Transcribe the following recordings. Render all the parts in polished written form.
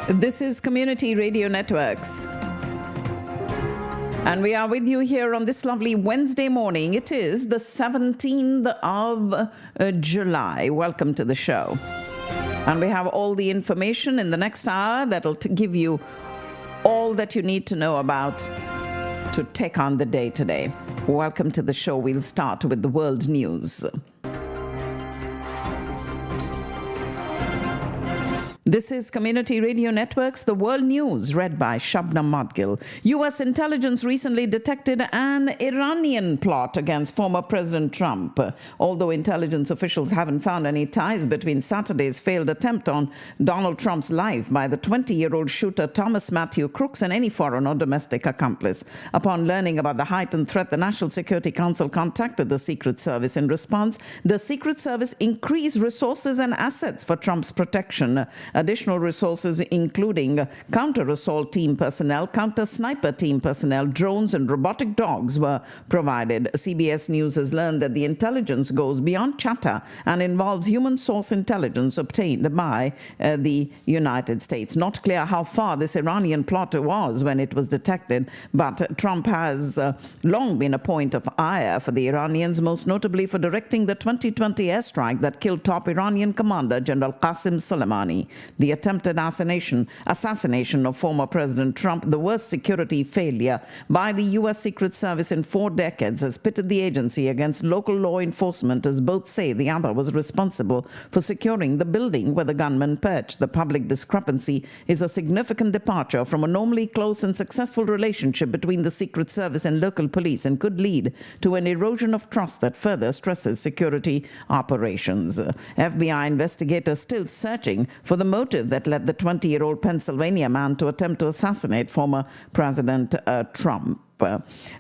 This is Community Radio Networks. And we are with you here on this lovely Wednesday morning. It is the 17th of July. Welcome to the show. And we have all the information in the next hour that'll give you all that you need to know about to take on the day today. Welcome to the show. We'll start with the world news. This is Community Radio Networks, the world news, read by Shabnam Madgil. U.S. intelligence recently detected an Iranian plot against former President Trump. Although intelligence officials haven't found any ties between Saturday's failed attempt on Donald Trump's life by the 20-year-old shooter Thomas Matthew Crooks and any foreign or domestic accomplice. Upon learning about the heightened threat, the National Security Council contacted the Secret Service. In response, the Secret Service increased resources and assets for Trump's protection. Additional resources including counter-assault team personnel, counter-sniper team personnel, drones and robotic dogs were provided. CBS News has learned that the intelligence goes beyond chatter and involves human source intelligence obtained by the United States. Not clear how far this Iranian plot was when it was detected, but Trump has long been a point of ire for the Iranians, most notably for directing the 2020 airstrike that killed top Iranian commander General Qasem Soleimani. The attempted assassination of former President Trump, the worst security failure by the U.S. Secret Service in 4 decades, has pitted the agency against local law enforcement, as both say the other was responsible for securing the building where the gunman perched. The public discrepancy is a significant departure from a normally close and successful relationship between the Secret Service and local police and could lead to an erosion of trust that further stresses security operations. FBI investigators still searching for the motive that led the 20-year-old Pennsylvania man to attempt to assassinate former President Trump.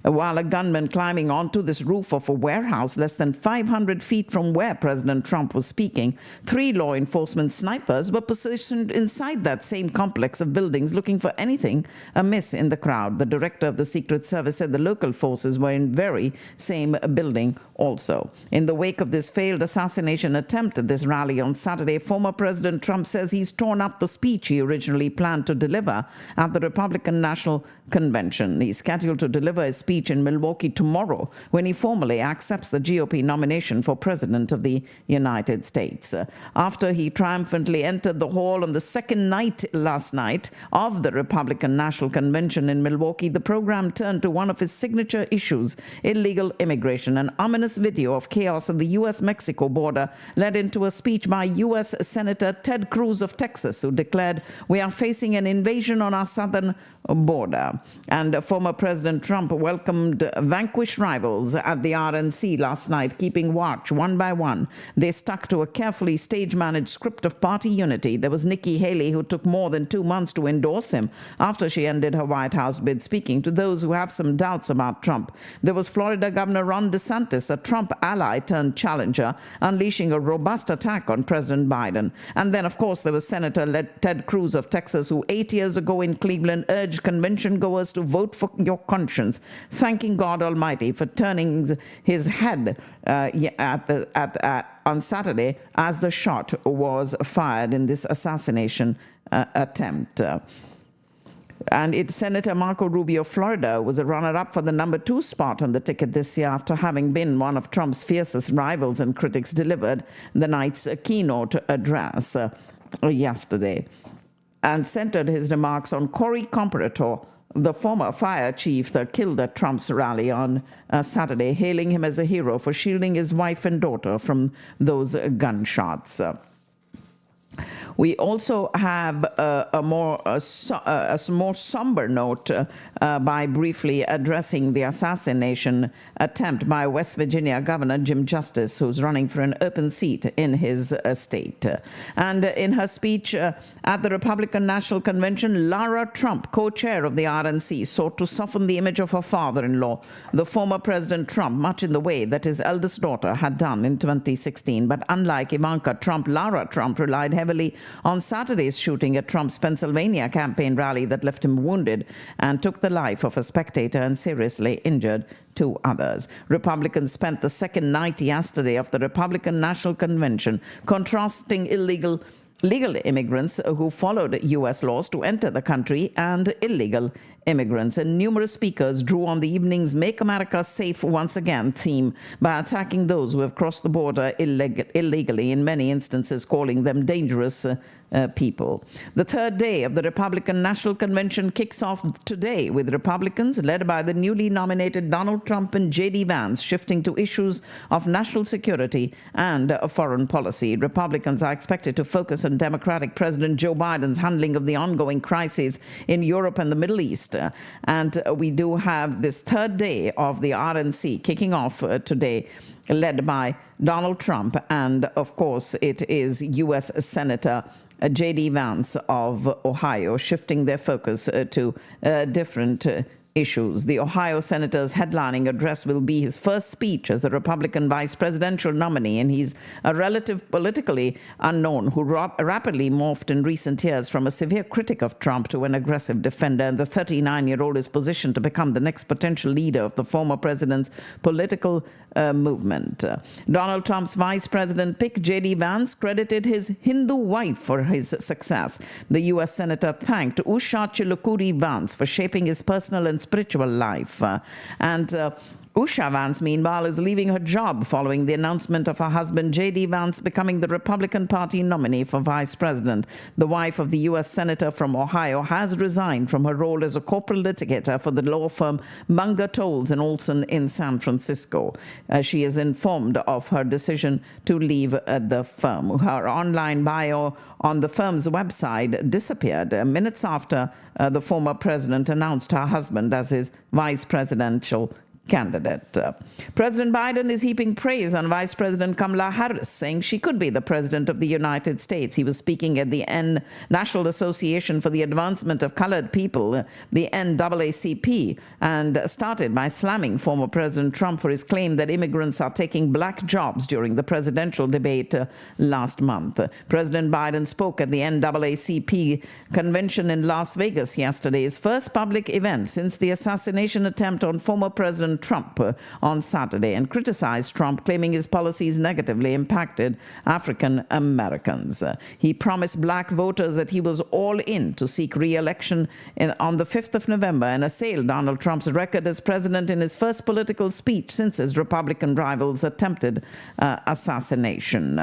While a gunman climbing onto this roof of a warehouse less than 500 feet from where President Trump was speaking, 3 law enforcement snipers were positioned inside that same complex of buildings looking for anything amiss in the crowd. The director of the Secret Service said the local forces were in very same building also. In the wake of this failed assassination attempt at this rally on Saturday, former President Trump says he's torn up the speech he originally planned to deliver at the Republican National Convention. He's scheduled to deliver his speech in Milwaukee tomorrow when he formally accepts the GOP nomination for President of the United States. After he triumphantly entered the hall on the second night last night of the Republican National Convention in Milwaukee, the program turned to one of his signature issues, illegal immigration. An ominous video of chaos at the U.S.-Mexico border led into a speech by U.S. Senator Ted Cruz of Texas, who declared, "We are facing an invasion on our southern border." And former President Trump welcomed vanquished rivals at the RNC last night, keeping watch one by one. They stuck to a carefully stage-managed script of party unity. There was Nikki Haley, who took more than 2 months to endorse him after she ended her White House bid, speaking to those who have some doubts about Trump. There was Florida Governor Ron DeSantis, a Trump ally turned challenger, unleashing a robust attack on President Biden. And then, of course, there was Senator Ted Cruz of Texas, who 8 years ago in Cleveland urged convention goers to vote for your conscience, thanking God Almighty for turning his head on Saturday as the shot was fired in this assassination attempt. And Senator Marco Rubio of Florida was a runner-up for the number 2 spot on the ticket this year after having been one of Trump's fiercest rivals, and critics delivered the night's keynote address yesterday and centered his remarks on Corey Comparator, the former fire chief that killed at Trump's rally on Saturday, hailing him as a hero for shielding his wife and daughter from those gunshots. We also have a more somber note by briefly addressing the assassination attempt by West Virginia Governor Jim Justice, who's running for an open seat in his state. And in her speech at the Republican National Convention, Lara Trump, co-chair of the RNC, sought to soften the image of her father-in-law, the former President Trump, much in the way that his eldest daughter had done in 2016. But unlike Ivanka Trump, Lara Trump relied heavily on Saturday's shooting at Trump's Pennsylvania campaign rally that left him wounded and took the life of a spectator and seriously injured two others. Republicans spent the second night yesterday of the Republican National Convention contrasting legal immigrants who followed U.S. laws to enter the country and illegal immigrants. And numerous speakers drew on the evening's Make America Safe Once Again theme by attacking those who have crossed the border illegally, in many instances calling them dangerous people. The third day of the Republican National Convention kicks off today with Republicans led by the newly nominated Donald Trump and J.D. Vance shifting to issues of national security and foreign policy. Republicans are expected to focus on Democratic President Joe Biden's handling of the ongoing crises in Europe and the Middle East. And we do have this third day of the RNC kicking off today, led by Donald Trump, and of course it is U.S. Senator J.D. Vance of Ohio shifting their focus to different issues. The Ohio senator's headlining address will be his first speech as the Republican vice presidential nominee, and he's a relative politically unknown who rapidly morphed in recent years from a severe critic of Trump to an aggressive defender, and the 39-year-old is positioned to become the next potential leader of the former president's political movement. Donald Trump's vice president pick, J.D. Vance, credited his Hindu wife for his success. The U.S. senator thanked Usha Chilukuri Vance for shaping his personal and spiritual life. Usha Vance, meanwhile, is leaving her job following the announcement of her husband J.D. Vance becoming the Republican Party nominee for vice president. The wife of the U.S. senator from Ohio has resigned from her role as a corporate litigator for the law firm Munger, Tolles & Olson in San Francisco. She is informed of her decision to leave the firm. Her online bio on the firm's website disappeared minutes after the former president announced her husband as his vice presidential candidate. President Biden is heaping praise on Vice President Kamala Harris, saying she could be the President of the United States. He was speaking at the National Association for the Advancement of Colored People, the NAACP, and started by slamming former President Trump for his claim that immigrants are taking black jobs during the presidential debate last month. President Biden spoke at the NAACP convention in Las Vegas yesterday, his first public event since the assassination attempt on former President Trump on Saturday, and criticized Trump, claiming his policies negatively impacted African Americans. He promised black voters that he was all in to seek re-election on the 5th of November and assailed Donald Trump's record as president in his first political speech since his Republican rival's attempted assassination.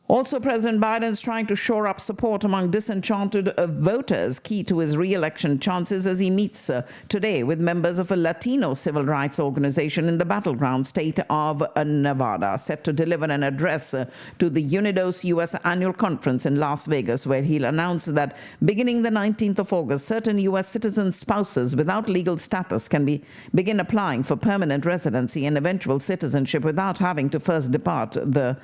Also, President Biden is trying to shore up support among disenchanted voters, key to his re-election chances, as he meets today with members of a Latino civil rights organization in the battleground state of Nevada, set to deliver an address to the UNIDOS U.S. annual conference in Las Vegas, where he'll announce that beginning the 19th of August, certain U.S. citizen spouses without legal status can begin applying for permanent residency and eventual citizenship without having to first depart the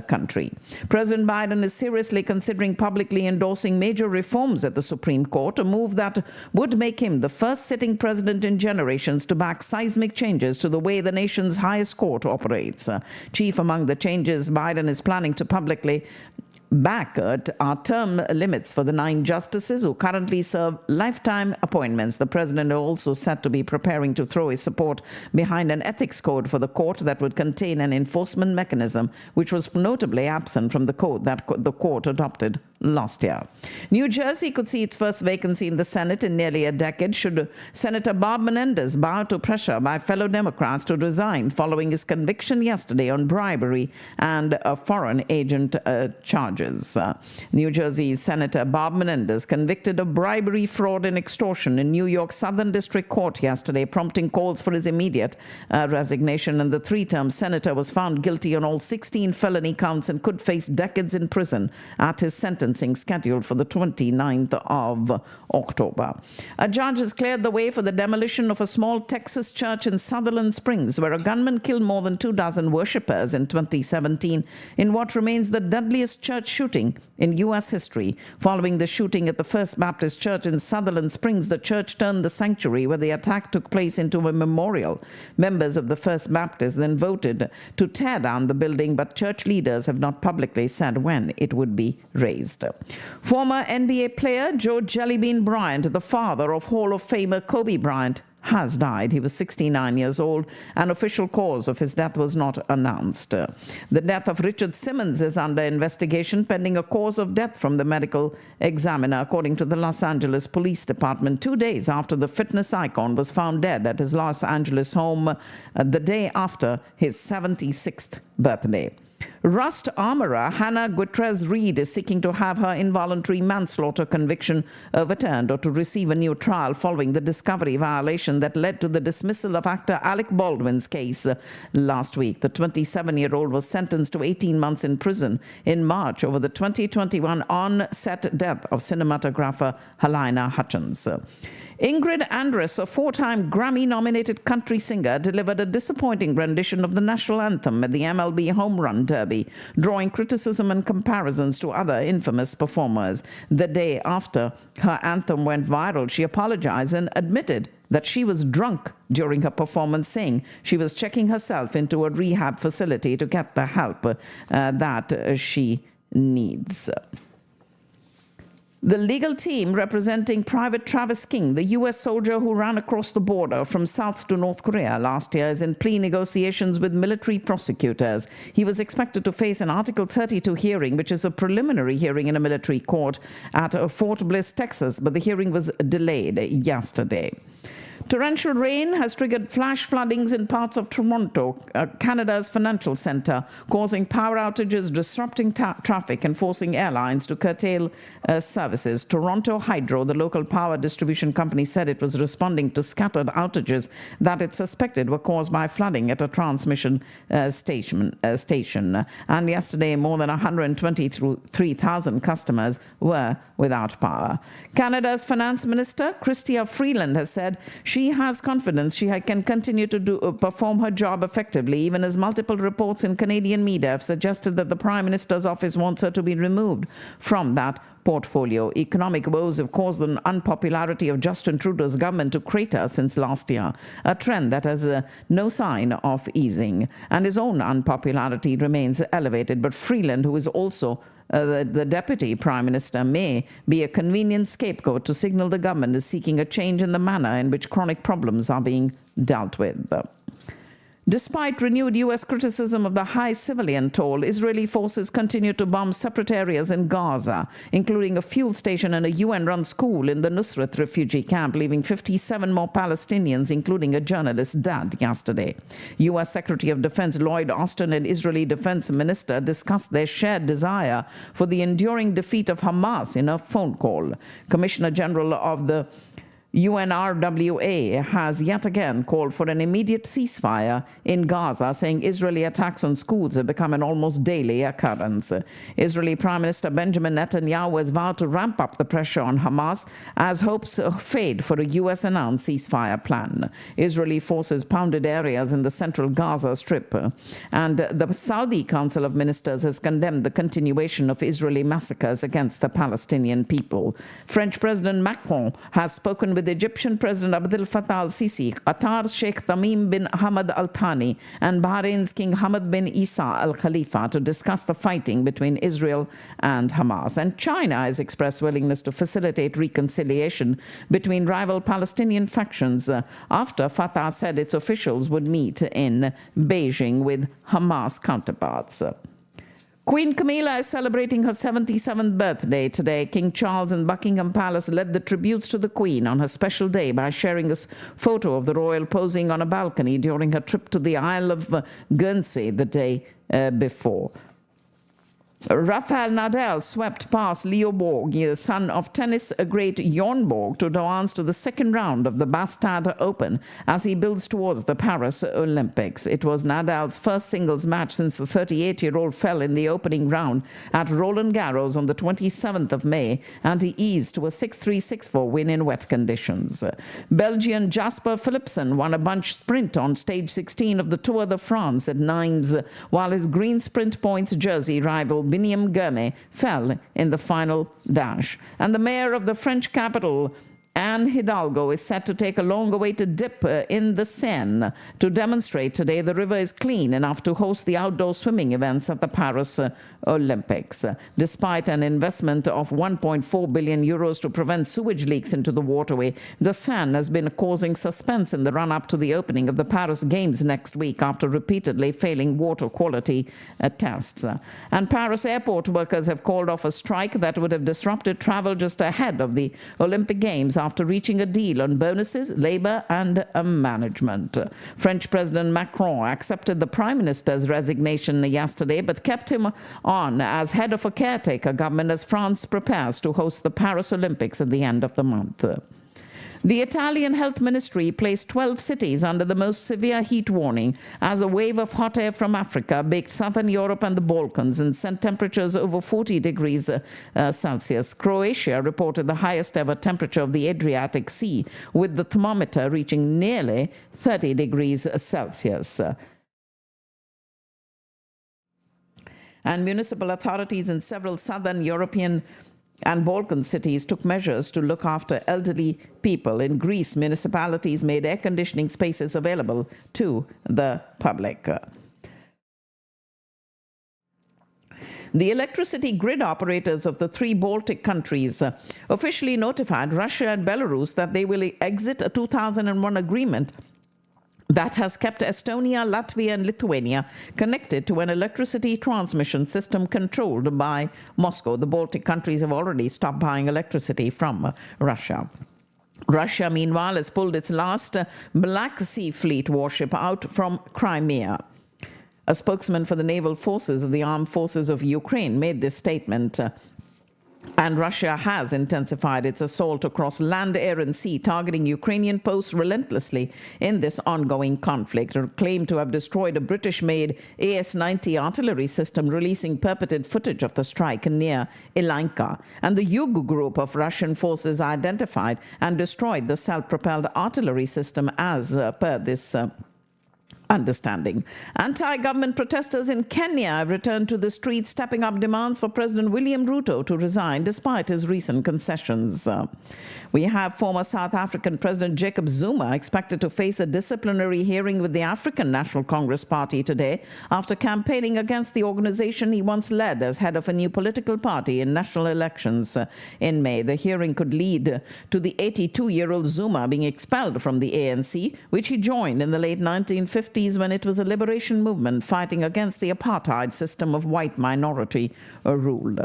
country. President Biden is seriously considering publicly endorsing major reforms at the Supreme Court, a move that would make him the first sitting president in generations to back seismic changes to the way the nation's highest court operates. Chief among the changes Biden is planning to publicly back are term limits for the 9 justices who currently serve lifetime appointments. The president is also said to be preparing to throw his support behind an ethics code for the court that would contain an enforcement mechanism, which was notably absent from the code that the court adopted last year. New Jersey could see its first vacancy in the Senate in nearly a decade should Senator Bob Menendez bow to pressure by fellow Democrats to resign following his conviction yesterday on bribery and foreign agent charges. New Jersey's Senator Bob Menendez convicted of bribery, fraud, and extortion in New York's Southern District Court yesterday, prompting calls for his immediate resignation. And the 3-term senator was found guilty on all 16 felony counts and could face decades in prison at his sentencing scheduled for the 29th of October. A judge has cleared the way for the demolition of a small Texas church in Sutherland Springs, where a gunman killed more than 24 worshippers in 2017 in what remains the deadliest church shooting in U.S. history. Following the shooting at the First Baptist Church in Sutherland Springs, the church turned the sanctuary where the attack took place into a memorial. Members of the First Baptist then voted to tear down the building, but church leaders have not publicly said when it would be razed. announced. Former NBA player Joe Jellybean Bryant, the father of Hall of Famer Kobe Bryant, has died. He was 69 years old. An official cause of his death was not announced. The death of Richard Simmons is under investigation, pending a cause of death from the medical examiner, according to the Los Angeles Police Department, 2 days after the fitness icon was found dead at his Los Angeles home the day after his 76th birthday. Rust armorer Hannah Gutierrez-Reed is seeking to have her involuntary manslaughter conviction overturned or to receive a new trial following the discovery violation that led to the dismissal of actor Alec Baldwin's case last week. The 27-year-old was sentenced to 18 months in prison in March over the 2021 on-set death of cinematographer Halyna Hutchins. Ingrid Andress, a four-time Grammy-nominated country singer, delivered a disappointing rendition of the national anthem at the MLB Home Run Derby, drawing criticism and comparisons to other infamous performers. The day after her anthem went viral, she apologized and admitted that she was drunk during her performance, saying she was checking herself into a rehab facility to get the help that she needs. The legal team representing Private Travis King, the U.S. soldier who ran across the border from South to North Korea last year, is in plea negotiations with military prosecutors. He was expected to face an Article 32 hearing, which is a preliminary hearing in a military court at Fort Bliss, Texas, but the hearing was delayed yesterday. Torrential rain has triggered flash floodings in parts of Toronto, Canada's financial centre, causing power outages, disrupting traffic and forcing airlines to curtail services. Toronto Hydro, the local power distribution company, said it was responding to scattered outages that it suspected were caused by flooding at a transmission station. And yesterday, more than 123,000 customers were without power. Canada's finance minister, Chrystia Freeland, has said she has confidence she can continue to perform her job effectively, even as multiple reports in Canadian media have suggested that the Prime Minister's office wants her to be removed from that portfolio. Economic woes have caused the unpopularity of Justin Trudeau's government to crater since last year, a trend that has no sign of easing. And his own unpopularity remains elevated. But Freeland, who is also the deputy prime minister, may be a convenient scapegoat to signal the government is seeking a change in the manner in which chronic problems are being dealt with. Despite renewed U.S. criticism of the high civilian toll, Israeli forces continue to bomb separate areas in Gaza, including a fuel station and a UN-run school in the Nusrat refugee camp, leaving 57 more Palestinians, including a journalist, dead yesterday. U.S. Secretary of Defense Lloyd Austin and Israeli Defense Minister discussed their shared desire for the enduring defeat of Hamas in a phone call. Commissioner General of the UNRWA has yet again called for an immediate ceasefire in Gaza, saying Israeli attacks on schools have become an almost daily occurrence. Israeli Prime Minister Benjamin Netanyahu has vowed to ramp up the pressure on Hamas as hopes fade for a U.S.-announced ceasefire plan. Israeli forces pounded areas in the central Gaza Strip, and the Saudi Council of Ministers has condemned the continuation of Israeli massacres against the Palestinian people. French President Macron has spoken with Egyptian President Abdel Fattah al-Sisi, Qatar's Sheikh Tamim bin Hamad Al Thani, and Bahrain's King Hamad bin Isa Al Khalifa to discuss the fighting between Israel and Hamas. And China has expressed willingness to facilitate reconciliation between rival Palestinian factions after Fatah said its officials would meet in Beijing with Hamas counterparts. Queen Camilla is celebrating her 77th birthday today. King Charles in Buckingham Palace led the tributes to the Queen on her special day by sharing a photo of the royal posing on a balcony during her trip to the Isle of Guernsey the day before. Rafael Nadal swept past Leo Borg, the son of tennis great Bjorn Borg, to advance to the second round of the Bastad Open as he builds towards the Paris Olympics. It was Nadal's first singles match since the 38-year-old fell in the opening round at Roland Garros on the 27th of May, and he eased to a 6-3, 6-4 win in wet conditions. Belgian Jasper Philipsen won a bunch sprint on stage 16 of the Tour de France at Nines, while his green sprint points jersey rival Biniam Germe fell in the final dash. And the mayor of the French capital, Anne Hidalgo is set to take a long-awaited dip in the Seine to demonstrate today the river is clean enough to host the outdoor swimming events at the Paris Olympics. Despite an investment of 1.4 billion euros to prevent sewage leaks into the waterway, the Seine has been causing suspense in the run-up to the opening of the Paris Games next week after repeatedly failing water quality tests. And Paris airport workers have called off a strike that would have disrupted travel just ahead of the Olympic Games after reaching a deal on bonuses, labor, and management. French President Macron accepted the Prime Minister's resignation yesterday, but kept him on as head of a caretaker government as France prepares to host the Paris Olympics at the end of the month. The Italian Health Ministry placed 12 cities under the most severe heat warning as a wave of hot air from Africa baked southern Europe and the Balkans and sent temperatures over 40 degrees Celsius. Croatia reported the highest ever temperature of the Adriatic Sea, with the thermometer reaching nearly 30 degrees Celsius. And municipal authorities in several southern European and Balkan cities took measures to look after elderly people. In Greece, municipalities made air conditioning spaces available to the public. The electricity grid operators of the three Baltic countries officially notified Russia and Belarus that they will exit a 2001 agreement that has kept Estonia, Latvia, and Lithuania connected to an electricity transmission system controlled by Moscow. The Baltic countries have already stopped buying electricity from Russia. Russia, meanwhile, has pulled its last Black Sea Fleet warship out from Crimea. A spokesman for the naval forces of the armed forces of Ukraine made this statement. And Russia has intensified its assault across land, air, and sea, targeting Ukrainian posts relentlessly in this ongoing conflict. It claimed to have destroyed a British-made AS-90 artillery system, releasing purported footage of the strike near Ilanka. And the Yug group of Russian forces identified and destroyed the self-propelled artillery system as per this understanding. Anti-government protesters in Kenya have returned to the streets, stepping up demands for President William Ruto to resign despite his recent concessions. We have former South African President Jacob Zuma expected to face a disciplinary hearing with the African National Congress Party today after campaigning against the organization he once led as head of a new political party in national elections in May. The hearing could lead to the 82-year-old Zuma being expelled from the ANC, which he joined in the late 1950s when it was a liberation movement fighting against the apartheid system of white minority rule.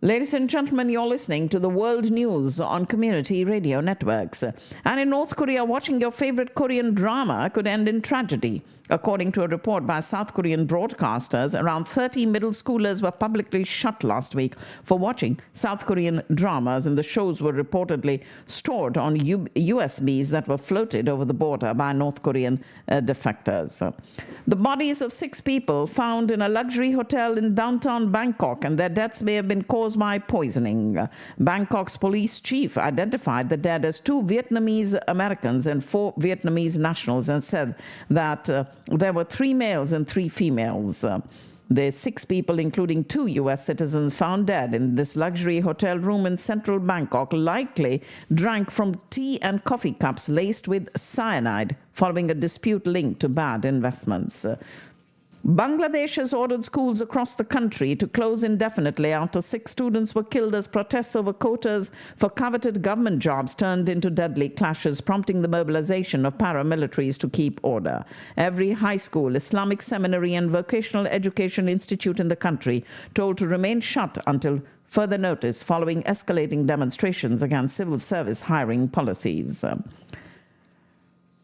Ladies and gentlemen, you're listening to the World News on Community Radio Networks. And in North Korea, watching your favorite Korean drama could end in tragedy. According to a report by South Korean broadcasters, around 30 middle schoolers were publicly shot last week for watching South Korean dramas, and the shows were reportedly stored on USBs that were floated over the border by North Korean defectors. The bodies of 6 people found in a luxury hotel in downtown Bangkok, and their deaths may have been caused by poisoning. Bangkok's police chief identified the dead as 2 Vietnamese Americans and 4 Vietnamese nationals and said that there were 3 males and 3 females. The 6 people, including 2 U.S. citizens, found dead in this luxury hotel room in central Bangkok, likely drank from tea and coffee cups laced with cyanide following a dispute linked to bad investments. Bangladesh has ordered schools across the country to close indefinitely after 6 students were killed as protests over quotas for coveted government jobs turned into deadly clashes, prompting the mobilization of paramilitaries to keep order. Every high school, Islamic seminary, and vocational education institute in the country told to remain shut until further notice following escalating demonstrations against civil service hiring policies.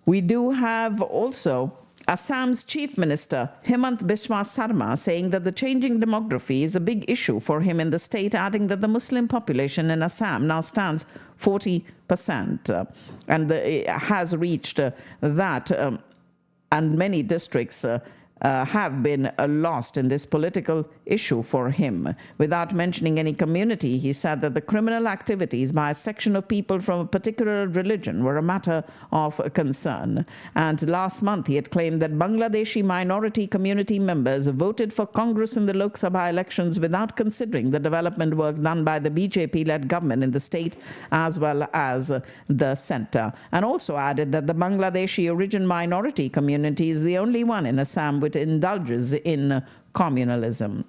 We do have also Assam's Chief Minister Himant Biswa Sarma saying that the changing demography is a big issue for him in the state, adding that the Muslim population in Assam now stands 40% and has reached that, and many districts have been lost in this political issue for him. Without mentioning any community, he said that the criminal activities by a section of people from a particular religion were a matter of concern. And last month, he had claimed that Bangladeshi minority community members voted for Congress in the Lok Sabha elections without considering the development work done by the BJP-led government in the state as well as the center. And also added that the Bangladeshi origin minority community is the only one in Assam which indulges in communalism.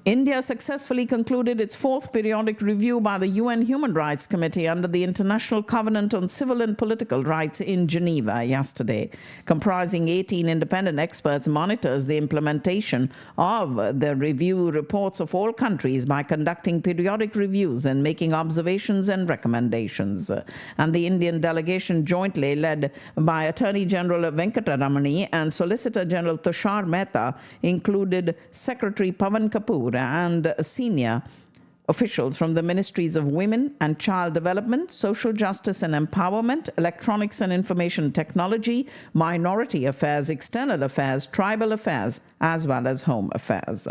India successfully concluded its fourth periodic review by the UN Human Rights Committee under the International Covenant on Civil and Political Rights in Geneva yesterday. Comprising 18 independent experts, monitors the implementation of the review reports of all countries by conducting periodic reviews and making observations and recommendations. And the Indian delegation, jointly led by Attorney General Venkataramani and Solicitor General Tushar Mehta, included Secretary Pawan Kapoor and senior officials from the Ministries of Women and Child Development, Social Justice and Empowerment, Electronics and Information Technology, Minority Affairs, External Affairs, Tribal Affairs, as well as Home Affairs.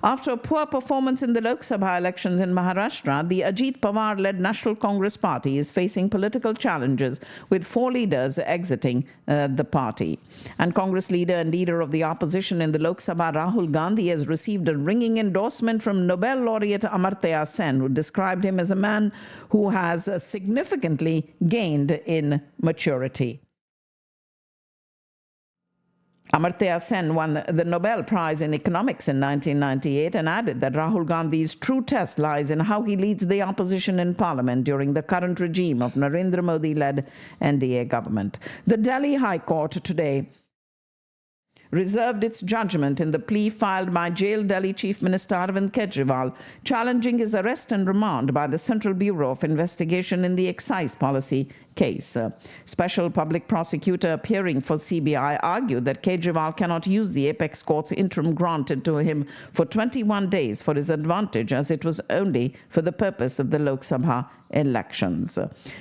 After a poor performance in the Lok Sabha elections in Maharashtra, the Ajit Pawar-led National Congress Party is facing political challenges, with 4 leaders exiting the party. And Congress leader and leader of the opposition in the Lok Sabha, Rahul Gandhi, has received a ringing endorsement from Nobel laureate Amartya Sen, who described him as a man who has significantly gained in maturity. Amartya Sen won the Nobel Prize in Economics in 1998 and added that Rahul Gandhi's true test lies in how he leads the opposition in parliament during the current regime of Narendra Modi-led NDA government. The Delhi High Court today reserved its judgment in the plea filed by jailed Delhi Chief Minister Arvind Kejriwal, challenging his arrest and remand by the Central Bureau of Investigation in the excise policy case. Special public prosecutor appearing for CBI argued that Kejriwal cannot use the apex court's interim granted to him for 21 days for his advantage, as it was only for the purpose of the Lok Sabha elections.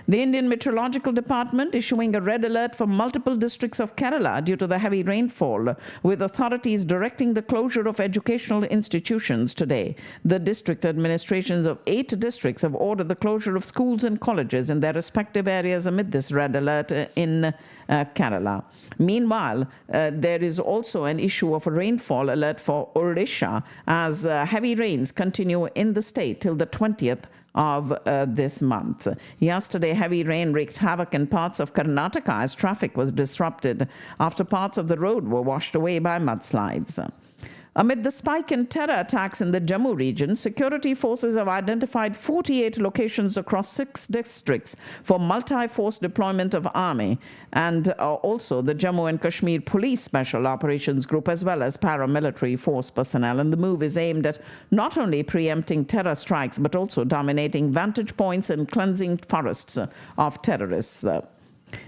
The Indian Meteorological Department issuing a red alert for multiple districts of Kerala due to the heavy rainfall, with authorities directing the closure of educational institutions today. The district administrations of 8 districts have ordered the closure of schools and colleges in their respective areas amid this red alert in Kerala. Meanwhile, there is also an issue of a rainfall alert for Odisha as heavy rains continue in the state till the 20th of this month. Yesterday, heavy rain wreaked havoc in parts of Karnataka as traffic was disrupted after parts of the road were washed away by mudslides. Amid the spike in terror attacks in the Jammu region, security forces have identified 48 locations across 6 districts for multi-force deployment of army, and also the Jammu and Kashmir Police Special Operations Group, as well as paramilitary force personnel. And the move is aimed at not only preempting terror strikes, but also dominating vantage points and cleansing forests of terrorists.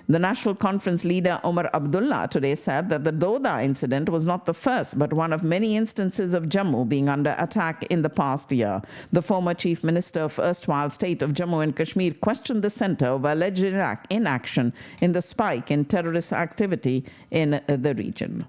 The National Conference leader Omar Abdullah today said that the Doda incident was not the first, but one of many instances of Jammu being under attack in the past year. The former chief minister of erstwhile state of Jammu and Kashmir questioned the center over alleged inaction in the spike in terrorist activity in the region.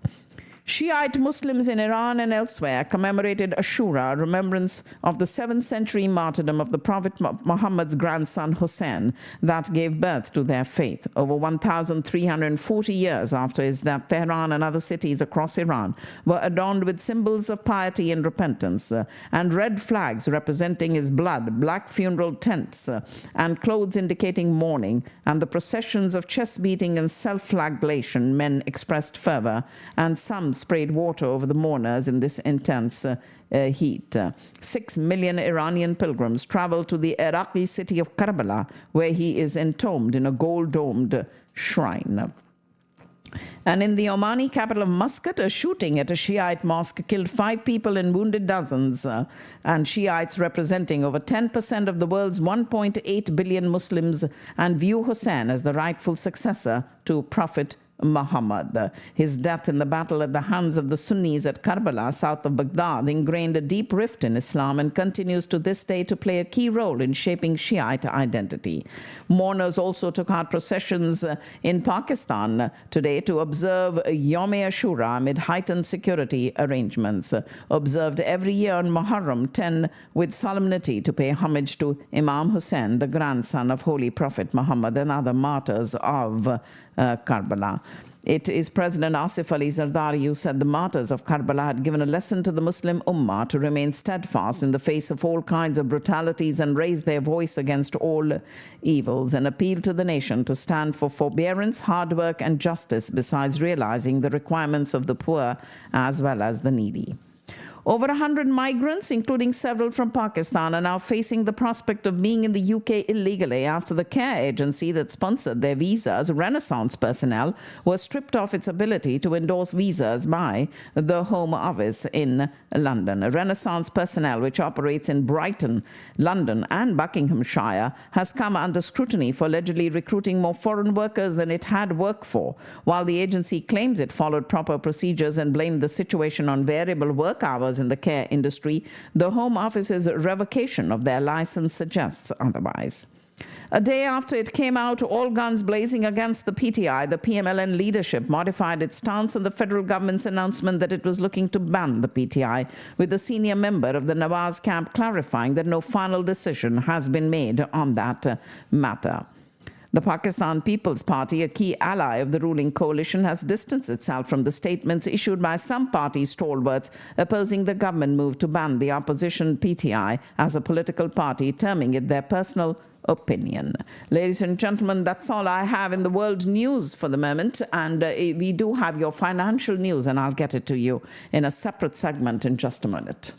Shiite Muslims in Iran and elsewhere commemorated Ashura, a remembrance of the 7th century martyrdom of the Prophet Muhammad's grandson Hussein that gave birth to their faith. Over 1,340 years after his death, Tehran and other cities across Iran were adorned with symbols of piety and repentance, and red flags representing his blood, black funeral tents, and clothes indicating mourning, and the processions of chest-beating and self-flagellation. Men expressed fervor, and some sprayed water over the mourners in this intense heat. 6 million Iranian pilgrims traveled to the Iraqi city of Karbala, where he is entombed in a gold-domed shrine. And in the Omani capital of Muscat, a shooting at a Shiite mosque killed 5 people and wounded dozens, and Shiites representing over 10% of the world's 1.8 billion Muslims and view Hussein as the rightful successor to Prophet Muhammad. His death in the battle at the hands of the Sunnis at Karbala, south of Baghdad, ingrained a deep rift in Islam and continues to this day to play a key role in shaping Shiite identity. Mourners also took out processions in Pakistan today to observe Yom-e-Ashura amid heightened security arrangements. Observed every year on Muharram 10 with solemnity to pay homage to Imam Hussein, the grandson of Holy Prophet Muhammad, and other martyrs of Karbala. It is President Asif Ali Zardari who said the martyrs of Karbala had given a lesson to the Muslim Ummah to remain steadfast in the face of all kinds of brutalities and raise their voice against all evils, and appeal to the nation to stand for forbearance, hard work, and justice, besides realizing the requirements of the poor as well as the needy. Over 100 migrants, including several from Pakistan, are now facing the prospect of being in the UK illegally after the care agency that sponsored their visas, Renaissance personnel, was stripped of its ability to endorse visas by the Home Office in London. Renaissance personnel, which operates in Brighton, London, and Buckinghamshire, has come under scrutiny for allegedly recruiting more foreign workers than it had work for. While the agency claims it followed proper procedures and blamed the situation on variable work hours in the care industry, the Home Office's revocation of their license suggests otherwise. A day after it came out all guns blazing against the PTI, the PMLN leadership modified its stance on the federal government's announcement that it was looking to ban the PTI, with a senior member of the Nawaz camp clarifying that no final decision has been made on that matter. The Pakistan People's Party, a key ally of the ruling coalition, has distanced itself from the statements issued by some party stalwarts opposing the government move to ban the opposition PTI as a political party, terming it their personal opinion. Ladies and gentlemen, that's all I have in the world news for the moment, and we do have your financial news, and I'll get it to you in a separate segment in just a minute.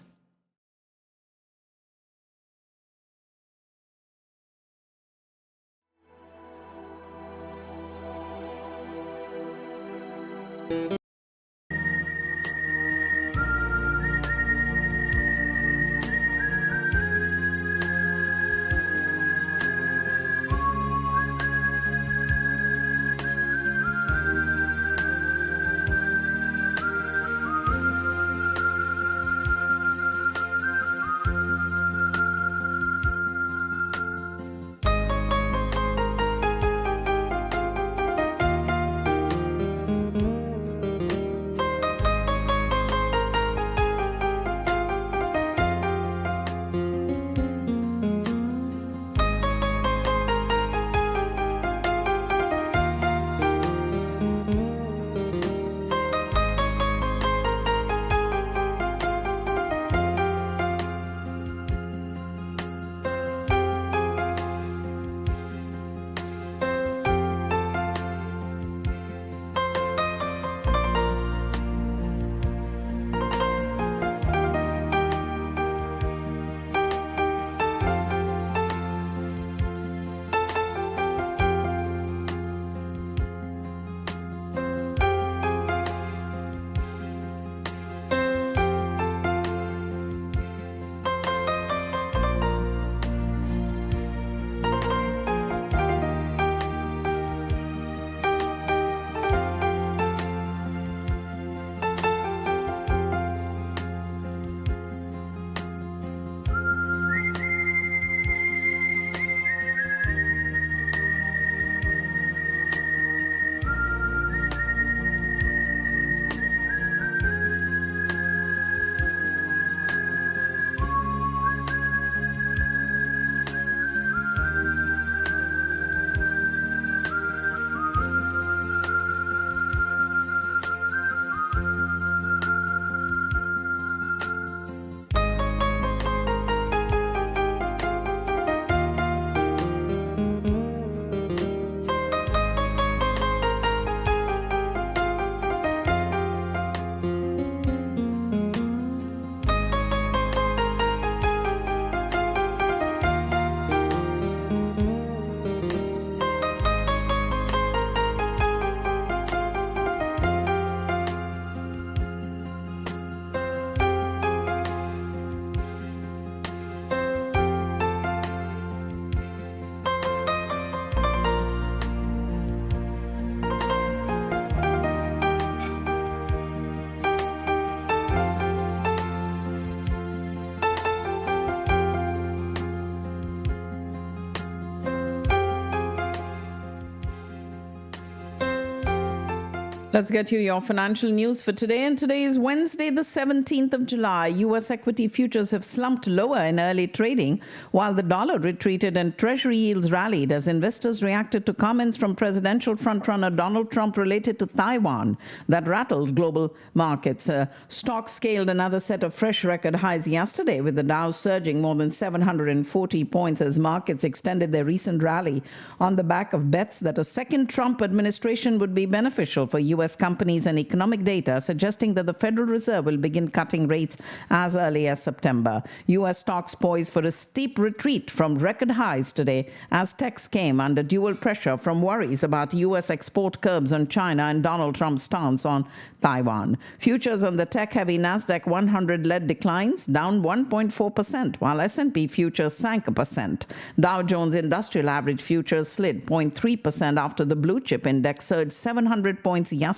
Let's get you your financial news for today. And today is Wednesday, the 17th of July. U.S. equity futures have slumped lower in early trading, while the dollar retreated and Treasury yields rallied as investors reacted to comments from presidential frontrunner Donald Trump related to Taiwan that rattled global markets. Stocks scaled another set of fresh record highs yesterday, with the Dow surging more than 740 points as markets extended their recent rally on the back of bets that a second Trump administration would be beneficial for U.S. companies and economic data suggesting that the Federal Reserve will begin cutting rates as early as September. U.S. stocks poised for a steep retreat from record highs today as techs came under dual pressure from worries about U.S. export curbs on China and Donald Trump's stance on Taiwan. Futures on the tech-heavy Nasdaq 100 led declines, down 1.4%, while S&P futures sank 1%. Dow Jones Industrial Average futures slid 0.3% after the blue chip index surged 700 points yesterday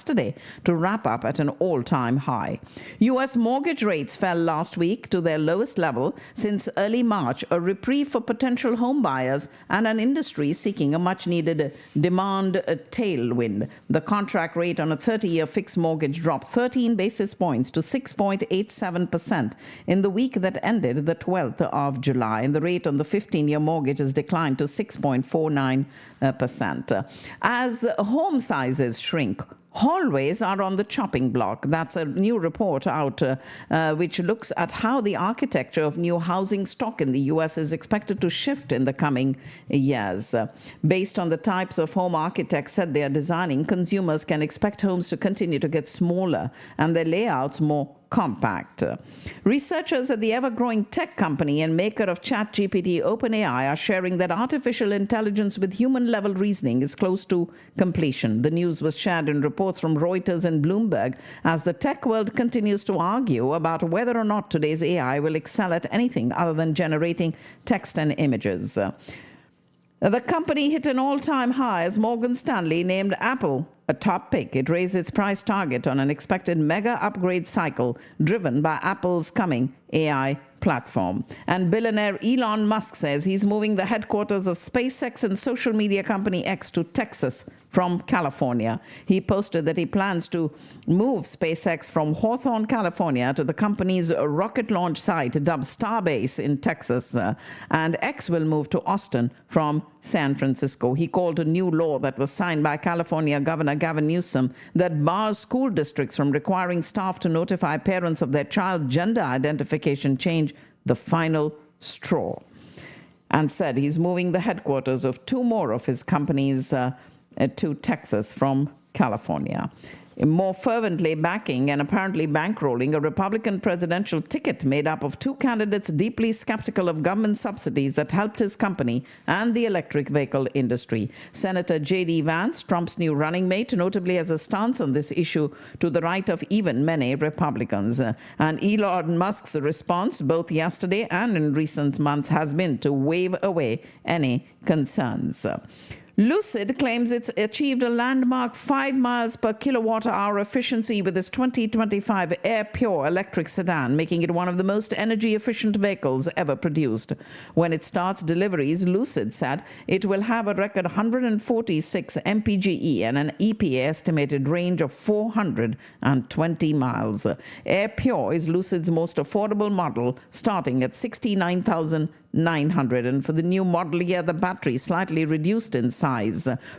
to wrap up at an all-time high. U.S. mortgage rates fell last week to their lowest level since early March, a reprieve for potential home buyers and an industry seeking a much-needed demand tailwind. The contract rate on a 30-year fixed mortgage dropped 13 basis points to 6.87% in the week that ended the 12th of July, and the rate on the 15-year mortgage has declined to 6.49%. As home sizes shrink, hallways are on the chopping block. That's a new report out which looks at how the architecture of new housing stock in the U.S. is expected to shift in the coming years. Based on the types of home architects said they are designing, consumers can expect homes to continue to get smaller and their layouts more compact. Researchers at the ever-growing tech company and maker of ChatGPT, OpenAI, are sharing that artificial intelligence with human-level reasoning is close to completion. The news was shared in reports from Reuters and Bloomberg as the tech world continues to argue about whether or not today's AI will excel at anything other than generating text and images. The company hit an all-time high as Morgan Stanley named Apple a top pick. It raised its price target on an expected mega upgrade cycle driven by Apple's coming AI platform. And billionaire Elon Musk says he's moving the headquarters of SpaceX and social media company X to Texas from California. He posted that he plans to move SpaceX from Hawthorne, California to the company's rocket launch site dubbed Starbase in Texas, and X will move to Austin from San Francisco. He called a new law that was signed by California Governor Gavin Newsom that bars school districts from requiring staff to notify parents of their child's gender identification change the final straw, and said he's moving the headquarters of two more of his companies to Texas from California. More fervently backing and apparently bankrolling a Republican presidential ticket made up of two candidates deeply skeptical of government subsidies that helped his company and the electric vehicle industry. Senator J.D. Vance, Trump's new running mate, notably has a stance on this issue to the right of even many Republicans. And Elon Musk's response, both yesterday and in recent months, has been to wave away any concerns. Lucid claims it's achieved a landmark 5 miles per kilowatt-hour efficiency with its 2025 Air Pure electric sedan, making it one of the most energy-efficient vehicles ever produced. When it starts deliveries, Lucid said it will have a record 146 mpge and an EPA estimated range of 420 miles. Air Pure is Lucid's most affordable model, starting at $69,900, and for the new model year, the battery slightly reduced in size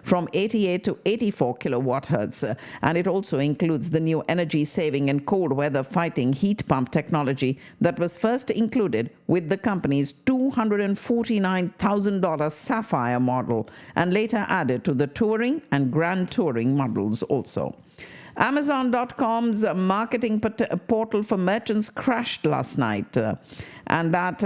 from 88 to 84 kilowatt hertz, and it also includes the new energy-saving and cold weather fighting heat pump technology that was first included with the company's $249,000 Sapphire model and later added to the Touring and Grand Touring models also. Amazon.com's marketing portal for merchants crashed last night, and that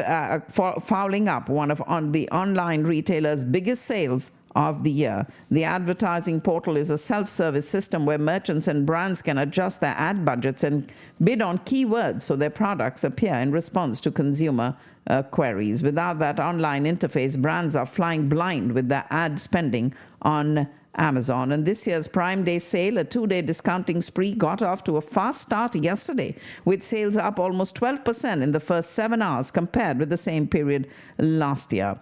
fouling up one of the online retailer's biggest sales of the year. The advertising portal is a self-service system where merchants and brands can adjust their ad budgets and bid on keywords so their products appear in response to consumer queries. Without that online interface, brands are flying blind with their ad spending on Amazon. And this year's Prime Day sale, a 2-day discounting spree, got off to a fast start yesterday, with sales up almost 12% in the first 7 hours compared with the same period last year.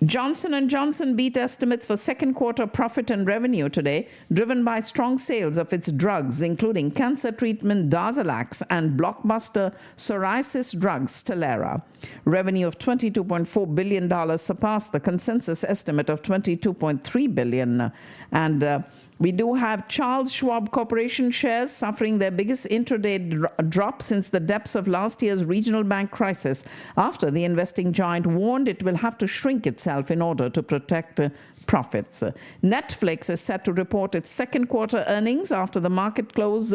Johnson & Johnson beat estimates for second quarter profit and revenue today, driven by strong sales of its drugs, including cancer treatment Darzalex and blockbuster psoriasis drug Stelara. Revenue of $22.4 billion surpassed the consensus estimate of $22.3 billion. And we do have Charles Schwab Corporation shares suffering their biggest intraday drop since the depths of last year's regional bank crisis, after the investing giant warned it will have to shrink itself in order to protect profits. Netflix is set to report its second quarter earnings after the market close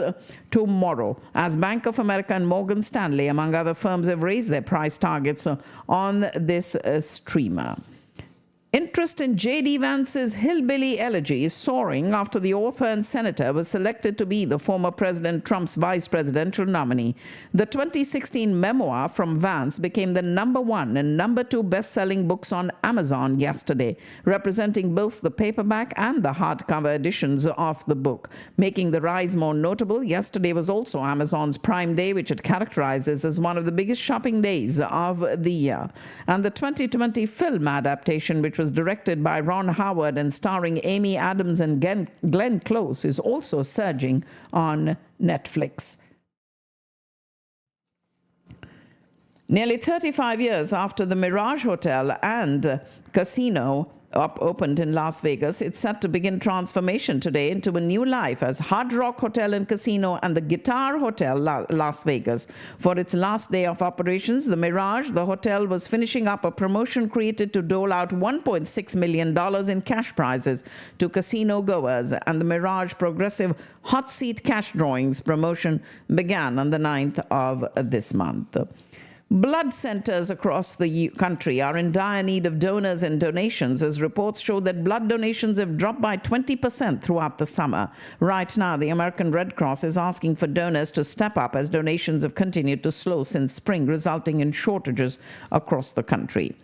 tomorrow, as Bank of America and Morgan Stanley, among other firms, have raised their price targets on this streamer. Interest in J.D. Vance's Hillbilly Elegy is soaring after the author and senator was selected to be the former President Trump's vice presidential nominee. The 2016 memoir from Vance became the #1 and #2 best-selling books on Amazon yesterday, representing both the paperback and the hardcover editions of the book. Making the rise more notable, yesterday was also Amazon's Prime Day, which it characterizes as one of the biggest shopping days of the year. And the 2020 film adaptation, which was directed by Ron Howard and starring Amy Adams and Glenn Close, is also surging on Netflix. Nearly 35 years after the Mirage Hotel and Casino opened in Las Vegas, it's set to begin transformation today into a new life as Hard Rock Hotel and Casino and the Guitar Hotel Las Vegas. For its last day of operations, the Mirage, the hotel, was finishing up a promotion created to dole out $1.6 million in cash prizes to casino goers, and the Mirage Progressive Hot Seat Cash Drawings promotion began on the 9th of this month. Blood centers across the country are in dire need of donors and donations, as reports show that blood donations have dropped by 20% throughout the summer. Right now, the American Red Cross is asking for donors to step up as donations have continued to slow since spring, resulting in shortages across the country.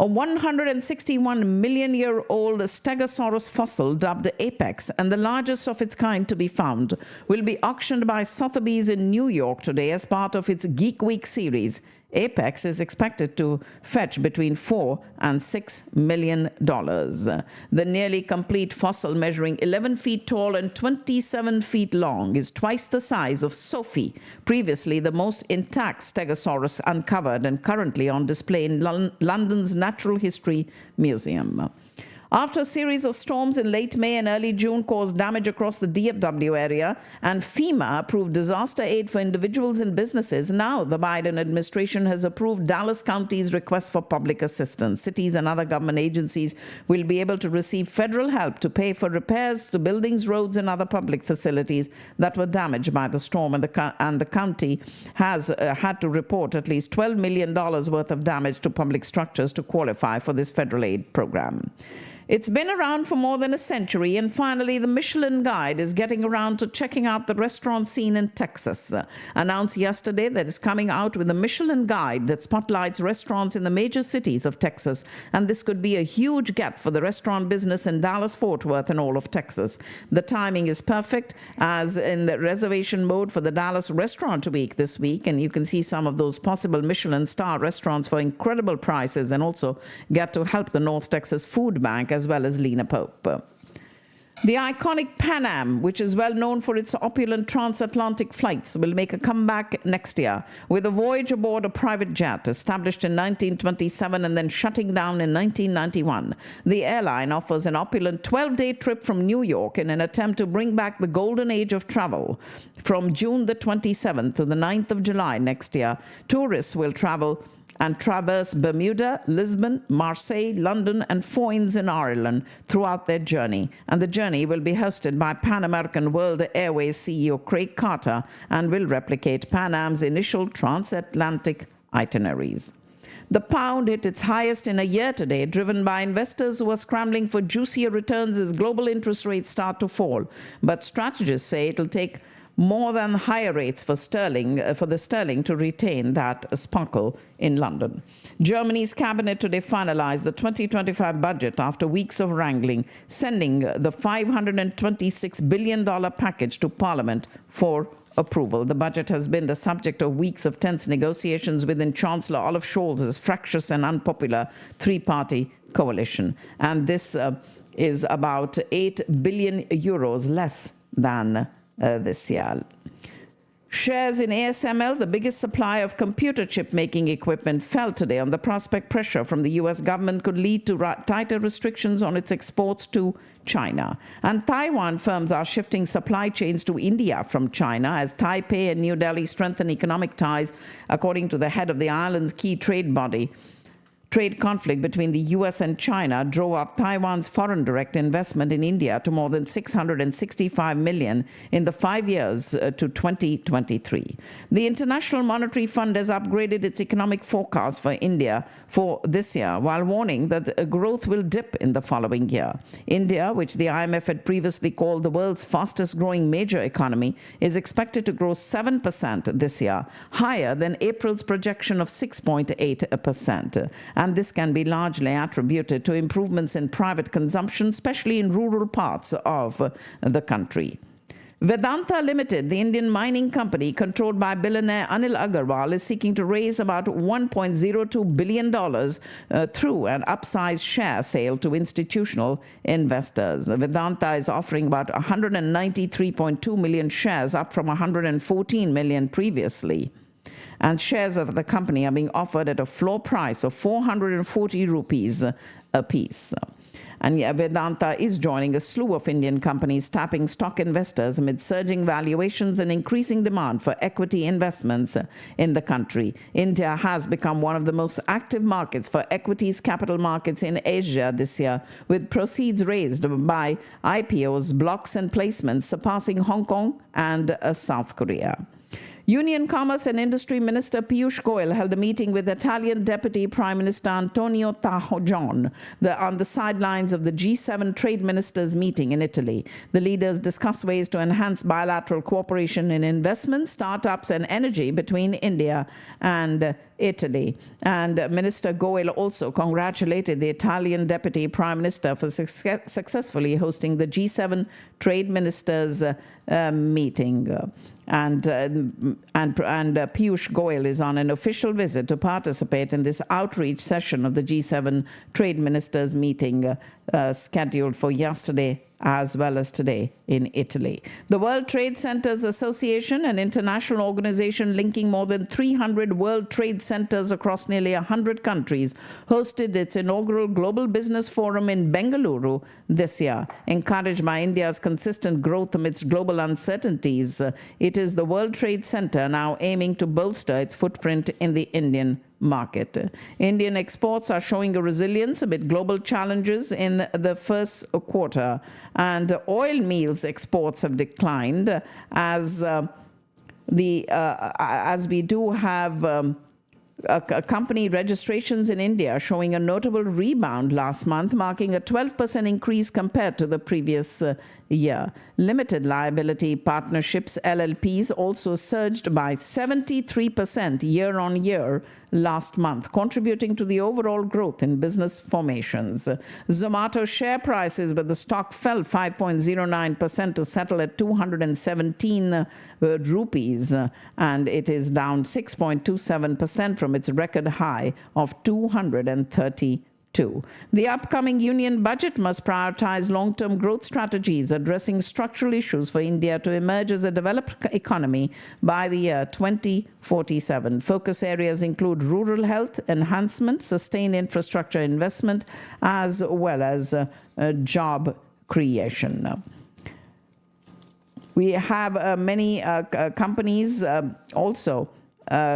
A 161-million-year-old Stegosaurus fossil, dubbed Apex, and the largest of its kind to be found, will be auctioned by Sotheby's in New York today as part of its Geek Week series. Apex is expected to fetch between $4 and $6 million. The nearly complete fossil, measuring 11 feet tall and 27 feet long, is twice the size of Sophie, previously the most intact Stegosaurus uncovered and currently on display in London's Natural History Museum. After a series of storms in late May and early June caused damage across the DFW area, and FEMA approved disaster aid for individuals and businesses, now the Biden administration has approved Dallas County's request for public assistance. Cities and other government agencies will be able to receive federal help to pay for repairs to buildings, roads, and other public facilities that were damaged by the storm, and the county has had to report at least $12 million worth of damage to public structures to qualify for this federal aid program. It's been around for more than a century, and finally the Michelin Guide is getting around to checking out the restaurant scene in Texas. Announced yesterday that it's coming out with a Michelin Guide that spotlights restaurants in the major cities of Texas, and this could be a huge get for the restaurant business in Dallas-Fort Worth and all of Texas. The timing is perfect, as in the reservation mode for the Dallas Restaurant Week this week, and you can see some of those possible Michelin star restaurants for incredible prices, and also get to help the North Texas Food Bank as well as Lena Pope. The iconic Pan Am, which is well known for its opulent transatlantic flights, will make a comeback next year with a voyage aboard a private jet established in 1927 and then shutting down in 1991. The airline offers an opulent 12-day trip from New York in an attempt to bring back the golden age of travel. From June the 27th to the 9th of July next year, tourists will travel and traverse Bermuda, Lisbon, Marseille, London, and Foynes in Ireland throughout their journey. And the journey will be hosted by Pan American World Airways CEO Craig Carter and will replicate Pan Am's initial transatlantic itineraries. The pound hit its highest in a year today, driven by investors who are scrambling for juicier returns as global interest rates start to fall. But strategists say it'll take more than higher rates for the sterling to retain that sparkle in London. Germany's cabinet today finalized the 2025 budget after weeks of wrangling, sending the $526 billion package to Parliament for approval. The budget has been the subject of weeks of tense negotiations within Chancellor Olaf Scholz's fractious and unpopular three-party coalition. And this is about 8 billion euros less than this year. Shares in ASML, the biggest supplier of computer chip making equipment, fell today on the prospect pressure from the US government could lead to tighter restrictions on its exports to China. And Taiwan firms are shifting supply chains to India from China as Taipei and New Delhi strengthen economic ties, according to the head of the island's key trade body. Trade conflict between the US and China drove up Taiwan's foreign direct investment in India to more than $665 million in the 5 years to 2023. The International Monetary Fund has upgraded its economic forecast for India for this year, while warning that growth will dip in the following year. India, which the IMF had previously called the world's fastest growing major economy, is expected to grow 7% this year, higher than April's projection of 6.8%. And this can be largely attributed to improvements in private consumption, especially in rural parts of the country. Vedanta Limited, the Indian mining company controlled by billionaire Anil Agarwal, is seeking to raise about $1.02 billion through an upsized share sale to institutional investors. Vedanta is offering about 193.2 million shares, up from 114 million previously. And shares of the company are being offered at a floor price of 440 rupees a piece. And Vedanta is joining a slew of Indian companies tapping stock investors amid surging valuations and increasing demand for equity investments in the country. India has become one of the most active markets for equities capital markets in Asia this year, with proceeds raised by IPOs, blocks and placements surpassing Hong Kong and South Korea. Union Commerce and Industry Minister Piyush Goyal held a meeting with Italian Deputy Prime Minister Antonio Tajani on the sidelines of the G7 trade ministers meeting in Italy. The leaders discussed ways to enhance bilateral cooperation in investments, startups and energy between India and Italy. And Minister Goyal also congratulated the Italian Deputy Prime Minister for successfully hosting the G7 trade ministers meeting. And Piyush Goyal is on an official visit to participate in this outreach session of the G7 trade ministers meeting scheduled for yesterday as well as today in Italy. The World Trade Centers Association, an international organization linking more than 300 World Trade Centers across nearly 100 countries, hosted its inaugural Global Business Forum in Bengaluru this year. Encouraged by India's consistent growth amidst global uncertainties, it is the World Trade Center now aiming to bolster its footprint in the Indian market. Indian exports are showing a resilience amid global challenges in the first quarter, and oil meals exports have declined as we do have company registrations in India showing a notable rebound last month, marking a 12% increase compared to the previous year. Limited liability partnerships, LLPs, also surged by 73% year on year last month, contributing to the overall growth in business formations. Zomato share prices, but the stock fell 5.09% to settle at 217 rupees, and it is down 6.27% from its record high of 232. The upcoming union budget must prioritize long-term growth strategies, addressing structural issues for India to emerge as a developed economy by the year 2047. Focus areas include rural health enhancement, sustained infrastructure investment, as well as job creation. We have many companies also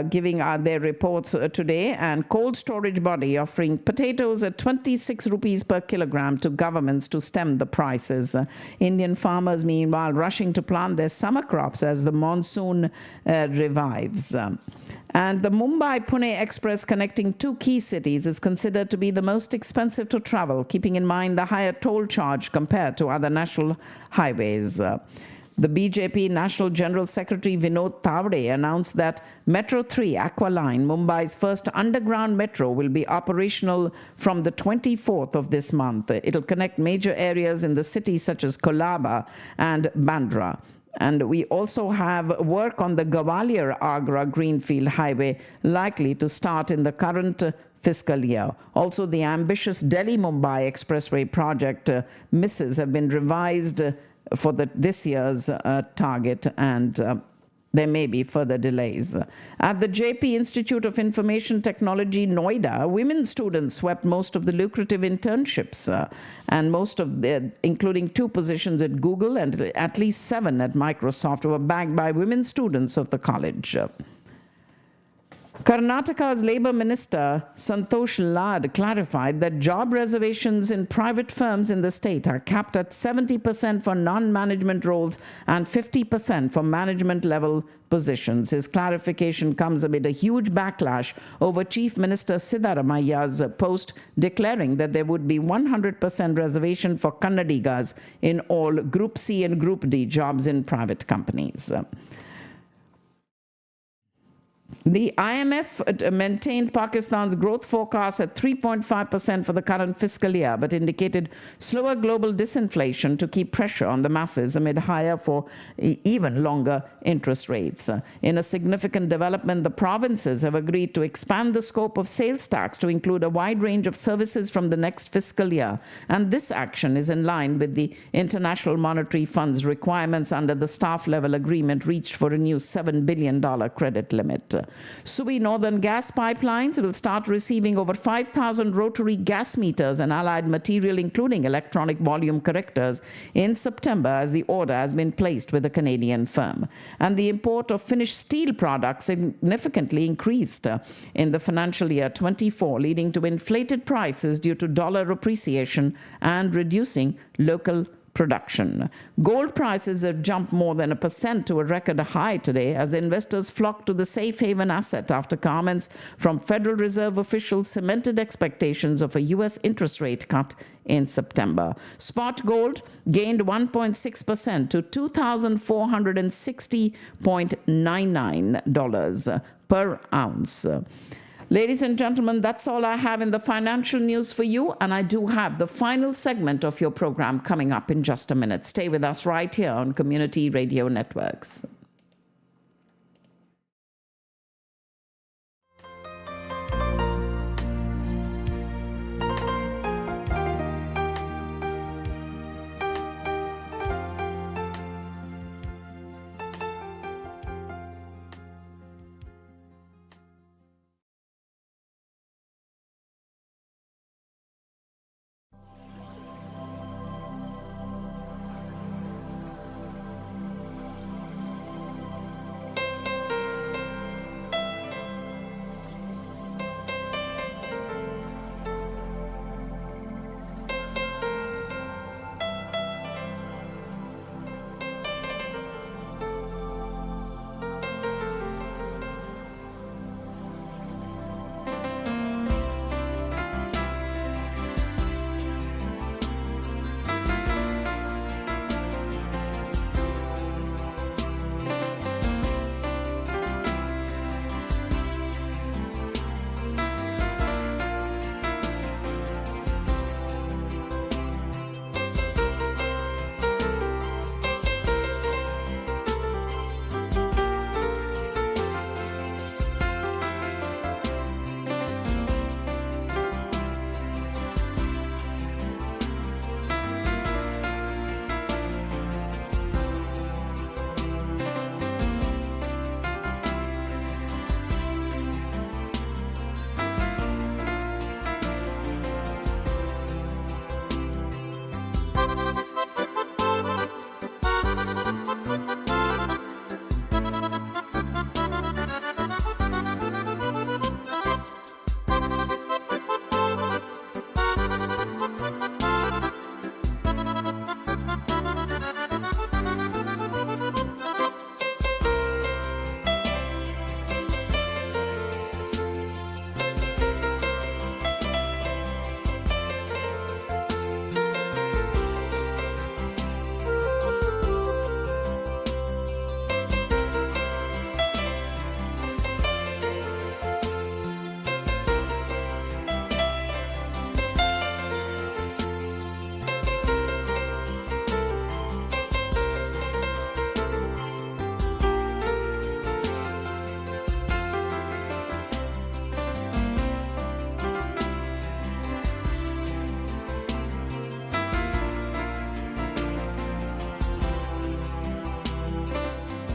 giving their reports today, and cold storage body offering potatoes at 26 rupees per kilogram to governments to stem the prices. Indian farmers, meanwhile, rushing to plant their summer crops as the monsoon revives. And the Mumbai-Pune Express connecting two key cities is considered to be the most expensive to travel, keeping in mind the higher toll charge compared to other national highways. The BJP National General Secretary Vinod Thavde announced that Metro 3 Aqua Line, Mumbai's first underground metro, will be operational from the 24th of this month. It'll connect major areas in the city such as Kolaba and Bandra. And we also have work on the Gwalior-Agra Greenfield Highway likely to start in the current fiscal year. Also, the ambitious Delhi-Mumbai Expressway project misses have been revised for this year's target, and there may be further delays. At the JP Institute of Information Technology, Noida, women students swept most of the lucrative internships, and most of including 2 positions at Google and at least 7 at Microsoft, were bagged by women students of the college. Karnataka's Labour Minister Santosh Lad clarified that job reservations in private firms in the state are capped at 70% for non-management roles and 50% for management-level positions. His clarification comes amid a huge backlash over Chief Minister Siddaramaia's post declaring that there would be 100% reservation for Kannadigas in all Group C and Group D jobs in private companies. The IMF maintained Pakistan's growth forecast at 3.5% for the current fiscal year, but indicated slower global disinflation to keep pressure on the masses amid higher for even longer interest rates. In a significant development, the provinces have agreed to expand the scope of sales tax to include a wide range of services from the next fiscal year, and this action is in line with the International Monetary Fund's requirements under the staff-level agreement reached for a new $7 billion credit limit. Subi Northern Gas Pipelines will start receiving over 5,000 rotary gas meters and allied material, including electronic volume correctors, in September, as the order has been placed with a Canadian firm. And the import of finished steel products significantly increased in the financial year 24, leading to inflated prices due to dollar appreciation and reducing local production. Gold prices have jumped more than 1% to a record high today as investors flock to the safe haven asset after comments from Federal Reserve officials cemented expectations of a U.S. interest rate cut in September. Spot gold gained 1.6% to $2,460.99 per ounce. Ladies and gentlemen, that's all I have in the financial news for you, and I do have the final segment of your program coming up in just a minute. Stay with us right here on Community Radio Networks.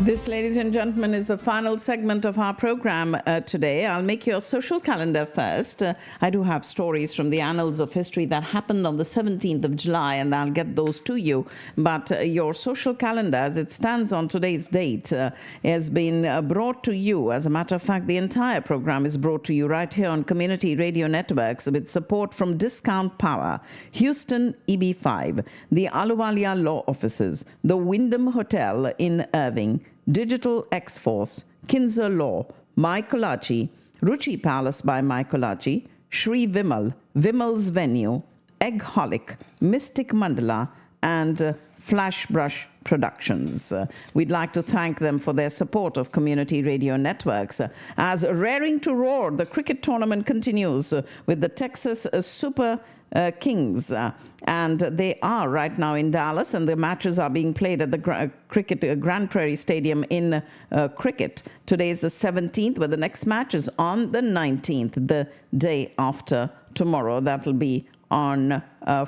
This, ladies and gentlemen, is the final segment of our program today. I'll make your social calendar first. I do have stories from the annals of history that happened on the 17th of July, and I'll get those to you. But your social calendar, as it stands on today's date, has been brought to you. As a matter of fact, the entire program is brought to you right here on Community Radio Networks with support from Discount Power, Houston EB5, the Ahluwalia Law Offices, the Wyndham Hotel in Irving, Digital X-Force, Kinzer Law, Michaelachi, Ruchi Palace by Michaelachi, Sri Vimal, Vimal's Venue, Eggholic, Mystic Mandala, and Flash Brush Productions. We'd like to thank them for their support of Community Radio Networks. As Raring to Roar, the cricket tournament continues with the Texas Super Kings, and they are right now in Dallas, and the matches are being played at the Grand Prairie Stadium in cricket. Today is the 17th, but the next match is on the 19th, the day after tomorrow. That'll be on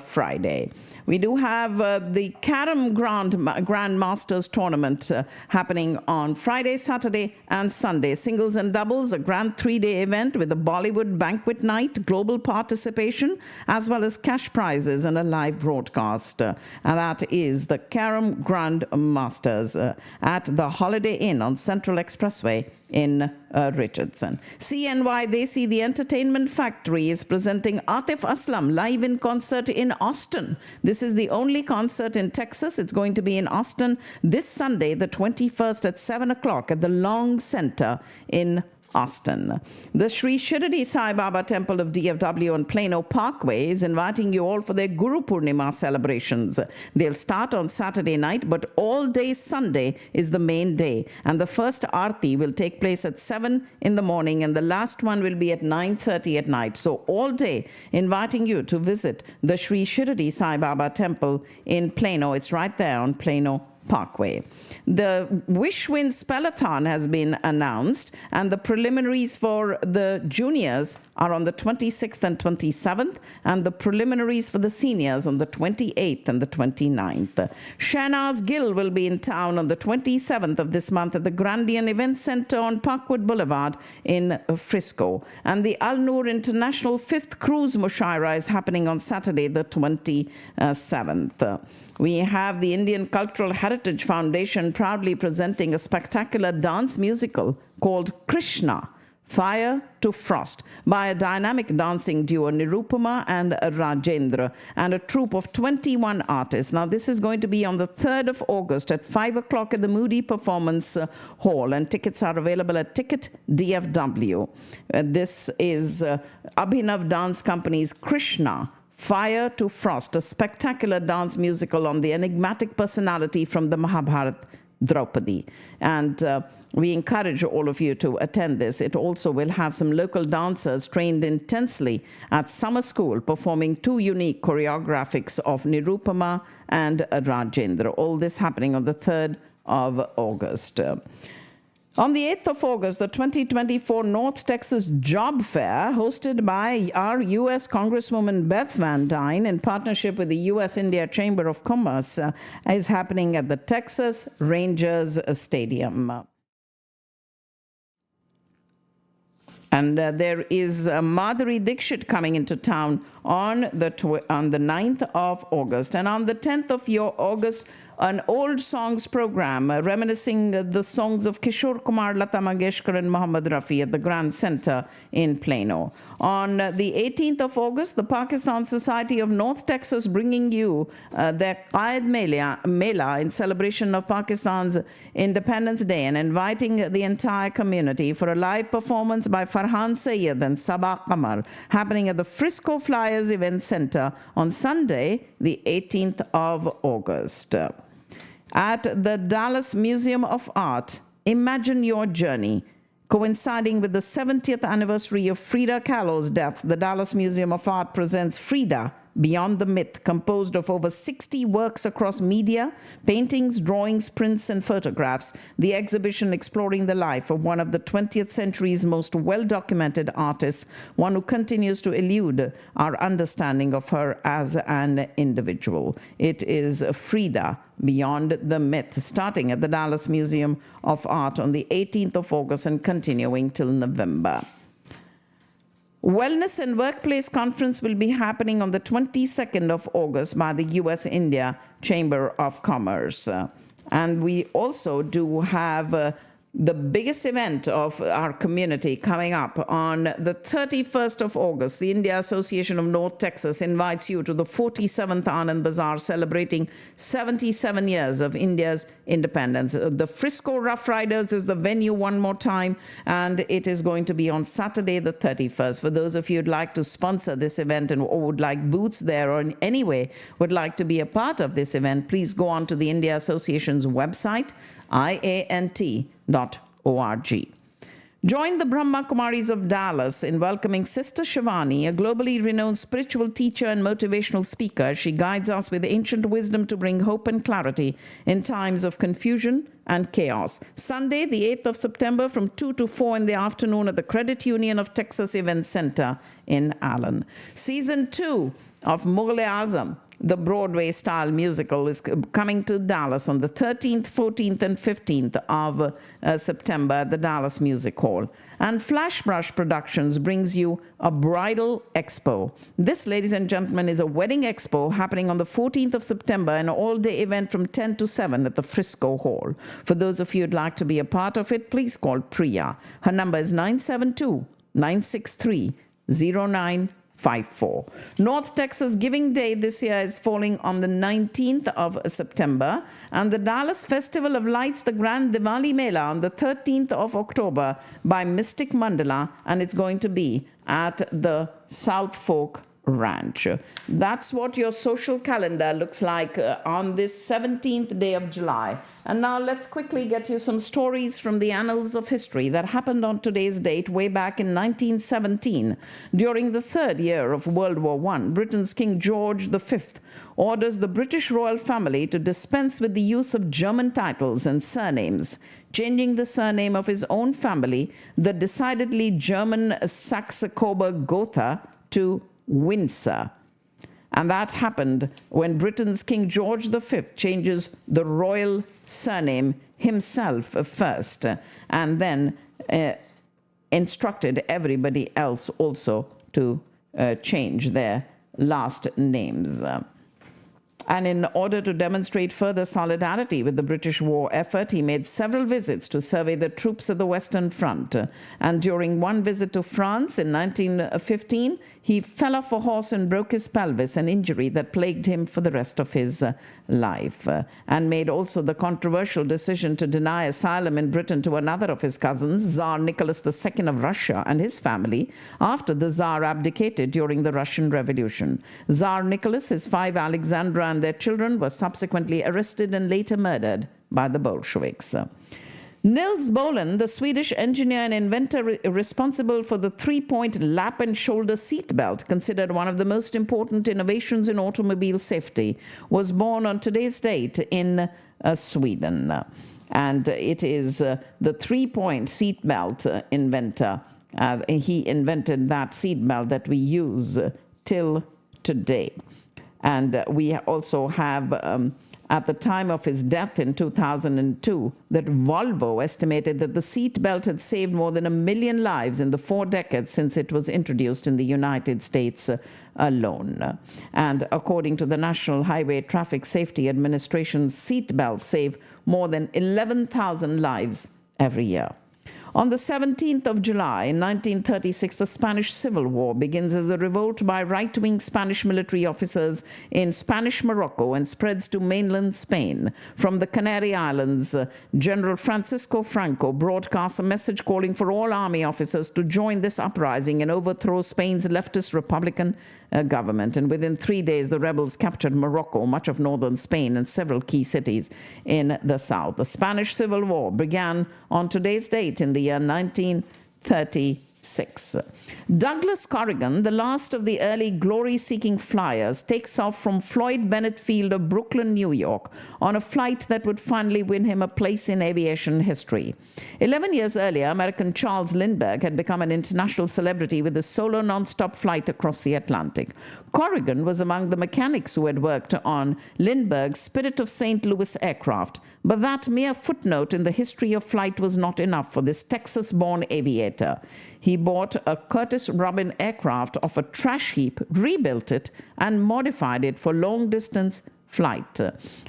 Friday. We do have the Carom Grand Masters tournament happening on Friday, Saturday, and Sunday. Singles and doubles, a grand 3-day event with a Bollywood banquet night, global participation, as well as cash prizes and a live broadcast. And that is the Carom Grand Masters at the Holiday Inn on Central Expressway in Richardson. CNY Desi, the Entertainment Factory, is presenting Atif Aslam live in concert in Austin. This is the only concert in Texas. It's going to be in Austin this Sunday, the 21st at 7 o'clock at the Long Center in Austin. The Sri Shirdi Sai Baba Temple of DFW on Plano Parkway is inviting you all for their Guru Purnima celebrations. They'll start on Saturday night, but all day Sunday is the main day. And the first Aarti will take place at 7 in the morning, and the last one will be at 9:30 at night. So all day, inviting you to visit the Sri Shirdi Sai Baba Temple in Plano. It's right there on Plano Parkway. The Wish Win Spellathon has been announced, and the preliminaries for the juniors are on the 26th and 27th, and the preliminaries for the seniors on the 28th and the 29th. Shahnaz Gill will be in town on the 27th of this month at the Grandian Event Center on Parkwood Boulevard in Frisco. And the Al Noor International 5th Cruise Mushaira is happening on Saturday, the 27th. We have the Indian Cultural Heritage Foundation proudly presenting a spectacular dance musical called Krishna, Fire to Frost, by a dynamic dancing duo, Nirupama and Rajendra, and a troupe of 21 artists. Now, this is going to be on the 3rd of August at 5 o'clock at the Moody Performance Hall, and tickets are available at Ticket DFW. This is Abhinav Dance Company's Krishna, Fire to Frost, a spectacular dance musical on the enigmatic personality from the Mahabharata, Draupadi. And we encourage all of you to attend this. It also will have some local dancers trained intensely at summer school performing 2 unique choreographics of Nirupama and Rajendra. All this happening on the 3rd of August. On the 8th of August, the 2024 North Texas Job Fair, hosted by our U.S. Congresswoman Beth Van Dyne in partnership with the U.S. India Chamber of Commerce, is happening at the Texas Rangers Stadium. And there is Madhuri Dixit coming into town on the 9th of August. And on the 10th of August, an old songs program reminiscing the songs of Kishore Kumar, Lata Mangeshkar, and Muhammad Rafi at the Grand Center in Plano. On the 18th of August, the Pakistan Society of North Texas bringing you their Qaid Mela in celebration of Pakistan's Independence Day, and inviting the entire community for a live performance by Farhan Sayyed and Sabah Qamar, happening at the Frisco Flyers Event Center on Sunday, the 18th of August. At the Dallas Museum of Art, Imagine Your Journey. Coinciding with the 70th anniversary of Frida Kahlo's death, the Dallas Museum of Art presents Frida, Beyond the Myth, composed of over 60 works across media, paintings, drawings, prints, and photographs. The exhibition exploring the life of one of the 20th century's most well-documented artists, one who continues to elude our understanding of her as an individual. It is Frida, Beyond the Myth, starting at the Dallas Museum of Art on the 18th of August and continuing till November. Wellness and Workplace Conference will be happening on the 22nd of August by the U.S.-India Chamber of Commerce. And we also do have the biggest event of our community coming up on the 31st of August. The India Association of North Texas invites you to the 47th Anand Bazaar, celebrating 77 years of India's independence. The Frisco Rough Riders is the venue one more time, and it is going to be on Saturday the 31st. For those of you who'd like to sponsor this event and or would like booths there or in any way would like to be a part of this event, please go on to the India Association's website, iant.org. Join the Brahma Kumaris of Dallas in welcoming Sister Shivani, a globally renowned spiritual teacher and motivational speaker. She guides us with ancient wisdom to bring hope and clarity in times of confusion and chaos. Sunday, the 8th of September, from 2 to 4 in the afternoon at the Credit Union of Texas Event Center in Allen. Season 2 of Mughal-e-Azam, the Broadway-style musical, is coming to Dallas on the 13th, 14th, and 15th of September at the Dallas Music Hall. And Flashbrush Productions brings you a bridal expo. This, ladies and gentlemen, is a wedding expo happening on the 14th of September, an all-day event from 10 to 7 at the Frisco Hall. For those of you who'd like to be a part of it, please call Priya. Her number is 972-963-0954. North Texas Giving Day this year is falling on the 19th of September, and the Dallas Festival of Lights, the Grand Diwali Mela, on the 13th of October by Mystic Mandala, and it's going to be at the South Fork Ranch. That's what your social calendar looks like on this 17th day of July. And now let's quickly get you some stories from the annals of history that happened on today's date way back in 1917. During the third year of World War I, Britain's King George V orders the British royal family to dispense with the use of German titles and surnames, changing the surname of his own family, the decidedly German Saxe-Coburg-Gotha, to Windsor. And that happened when Britain's King George V changes the royal surname himself first, and then instructed everybody else also to change their last names. And in order to demonstrate further solidarity with the British war effort, he made several visits to survey the troops at the Western Front. And during one visit to France in 1915, he fell off a horse and broke his pelvis, an injury that plagued him for the rest of his life, and made also the controversial decision to deny asylum in Britain to another of his cousins, Tsar Nicholas II of Russia, and his family, after the Tsar abdicated during the Russian Revolution. Tsar Nicholas, his 5 Alexandra, and their children were subsequently arrested and later murdered by the Bolsheviks. Nils Bohlin, the Swedish engineer and inventor responsible for the 3-point lap and shoulder seat belt, considered one of the most important innovations in automobile safety, was born on today's date in Sweden. And it is the 3-point seat belt inventor. He invented that seat belt that we use till today. And we also have, at the time of his death in 2002, that Volvo estimated that the seat belt had saved more than 1 million lives in the 4 decades since it was introduced in the United States alone. And according to the National Highway Traffic Safety Administration, seat belts save more than 11,000 lives every year. On the 17th of July, in 1936, the Spanish Civil War begins as a revolt by right-wing Spanish military officers in Spanish Morocco and spreads to mainland Spain. From the Canary Islands, General Francisco Franco broadcasts a message calling for all army officers to join this uprising and overthrow Spain's leftist Republican government. And within 3 days, the rebels captured Morocco, much of northern Spain, and several key cities in the south. The Spanish Civil War began on today's date in the year 1936. 6. Douglas Corrigan, the last of the early glory-seeking flyers, takes off from Floyd Bennett Field of Brooklyn, New York, on a flight that would finally win him a place in aviation history. 11 years earlier, American Charles Lindbergh had become an international celebrity with a solo non-stop flight across the Atlantic. Corrigan was among the mechanics who had worked on Lindbergh's Spirit of St. Louis aircraft, but that mere footnote in the history of flight was not enough for this Texas-born aviator. He bought a Curtiss Robin aircraft off a trash heap, rebuilt it, and modified it for long-distance flight.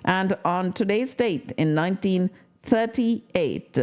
And on today's date, in 1938,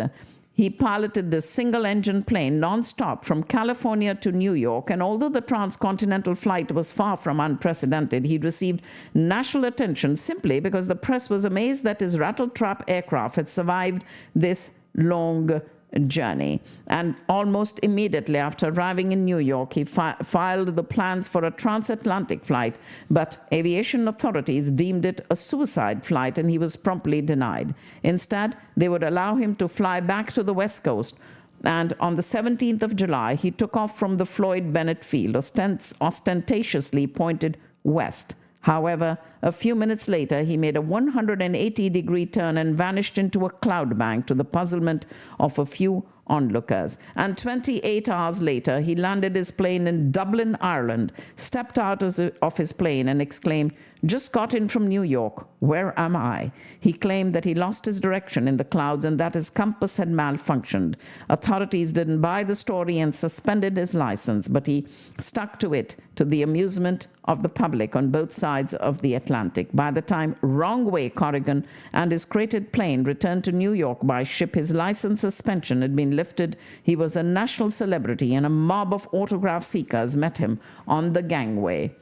he piloted this single-engine plane non-stop from California to New York, and although the transcontinental flight was far from unprecedented, he received national attention simply because the press was amazed that his rattletrap aircraft had survived this long journey. And almost immediately after arriving in New York, he filed the plans for a transatlantic flight, but aviation authorities deemed it a suicide flight and he was promptly denied. Instead, they would allow him to fly back to the West Coast, and on the 17th of July, he took off from the Floyd Bennett Field, ostentatiously pointed west. However, a few minutes later, he made a 180-degree turn and vanished into a cloud bank to the puzzlement of a few onlookers. And 28 hours later, he landed his plane in Dublin, Ireland, stepped out of his plane and exclaimed, "Just got in from New York. Where am I?" He claimed that he lost his direction in the clouds and that his compass had malfunctioned. Authorities didn't buy the story and suspended his license, but he stuck to it, to the amusement of the public on both sides of the Atlantic. By the time Wrong Way Corrigan and his crated plane returned to New York by ship, his license suspension had been lifted. He was a national celebrity, and a mob of autograph seekers met him on the gangway.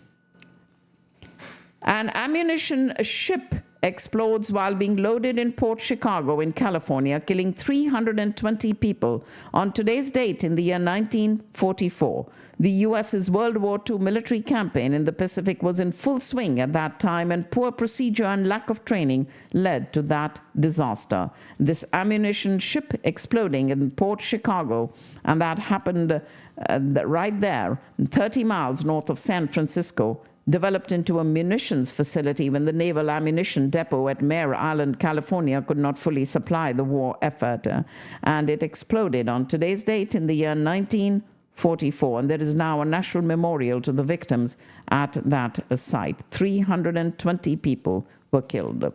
An ammunition ship explodes while being loaded in Port Chicago in California, killing 320 people on today's date in the year 1944. The U.S.'s World War II military campaign in the Pacific was in full swing at that time, and poor procedure and lack of training led to that disaster. This ammunition ship exploding in Port Chicago, and that happened right there, 30 miles north of San Francisco, developed into a munitions facility when the Naval Ammunition Depot at Mare Island, California, could not fully supply the war effort. And it exploded on today's date in the year 1944. And there is now a national memorial to the victims at that site. 320 people were killed.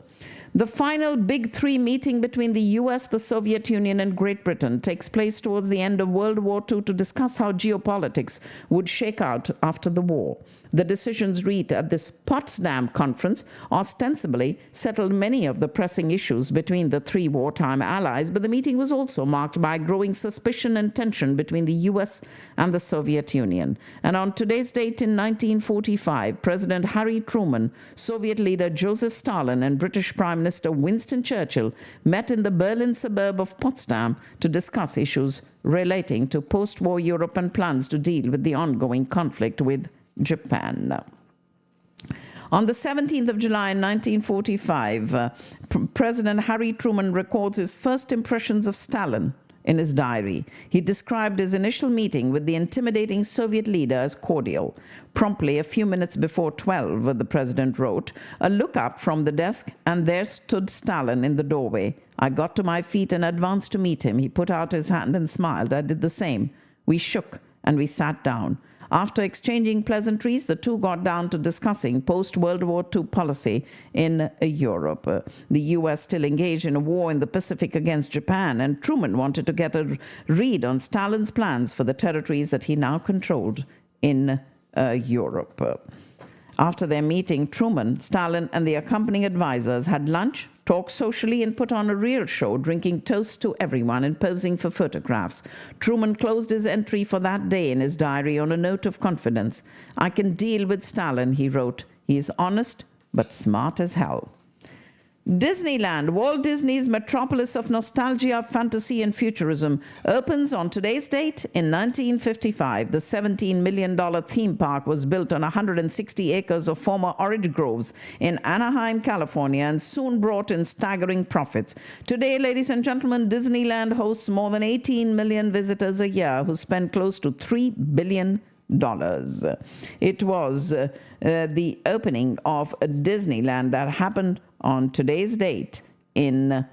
The final Big Three meeting between the U.S., the Soviet Union, and Great Britain takes place towards the end of World War II to discuss how geopolitics would shake out after the war. The decisions reached at this Potsdam conference ostensibly settled many of the pressing issues between the three wartime allies, but the meeting was also marked by growing suspicion and tension between the U.S. and the Soviet Union. And on today's date in 1945, President Harry Truman, Soviet leader Joseph Stalin, and British Prime Minister Winston Churchill met in the Berlin suburb of Potsdam to discuss issues relating to post-war Europe and plans to deal with the ongoing conflict with Japan. On the 17th of July 1945, President Harry Truman records his first impressions of Stalin in his diary. He described his initial meeting with the intimidating Soviet leader as cordial. Promptly, a few minutes before 12, the president wrote, "A look up from the desk, and there stood Stalin in the doorway. I got to my feet and advanced to meet him. He put out his hand and smiled. I did the same. We shook, and we sat down. After exchanging pleasantries, the two got down to discussing post-World War II policy in Europe. The U.S. still engaged in a war in the Pacific against Japan, and Truman wanted to get a read on Stalin's plans for the territories that he now controlled in Europe. After their meeting, Truman, Stalin, and the accompanying advisors had lunch, talked socially, and put on a real show, drinking toasts to everyone and posing for photographs. Truman closed his entry for that day in his diary on a note of confidence. "I can deal with Stalin," he wrote. "He is honest, but smart as hell." Disneyland, Walt Disney's metropolis of nostalgia, fantasy, and futurism, opens on today's date in 1955. The $17 million theme park was built on 160 acres of former orange groves in Anaheim, California, and soon brought in staggering profits. Today, ladies and gentlemen, Disneyland hosts more than 18 million visitors a year who spend close to $3 billion. It was the opening of Disneyland that happened on today's date in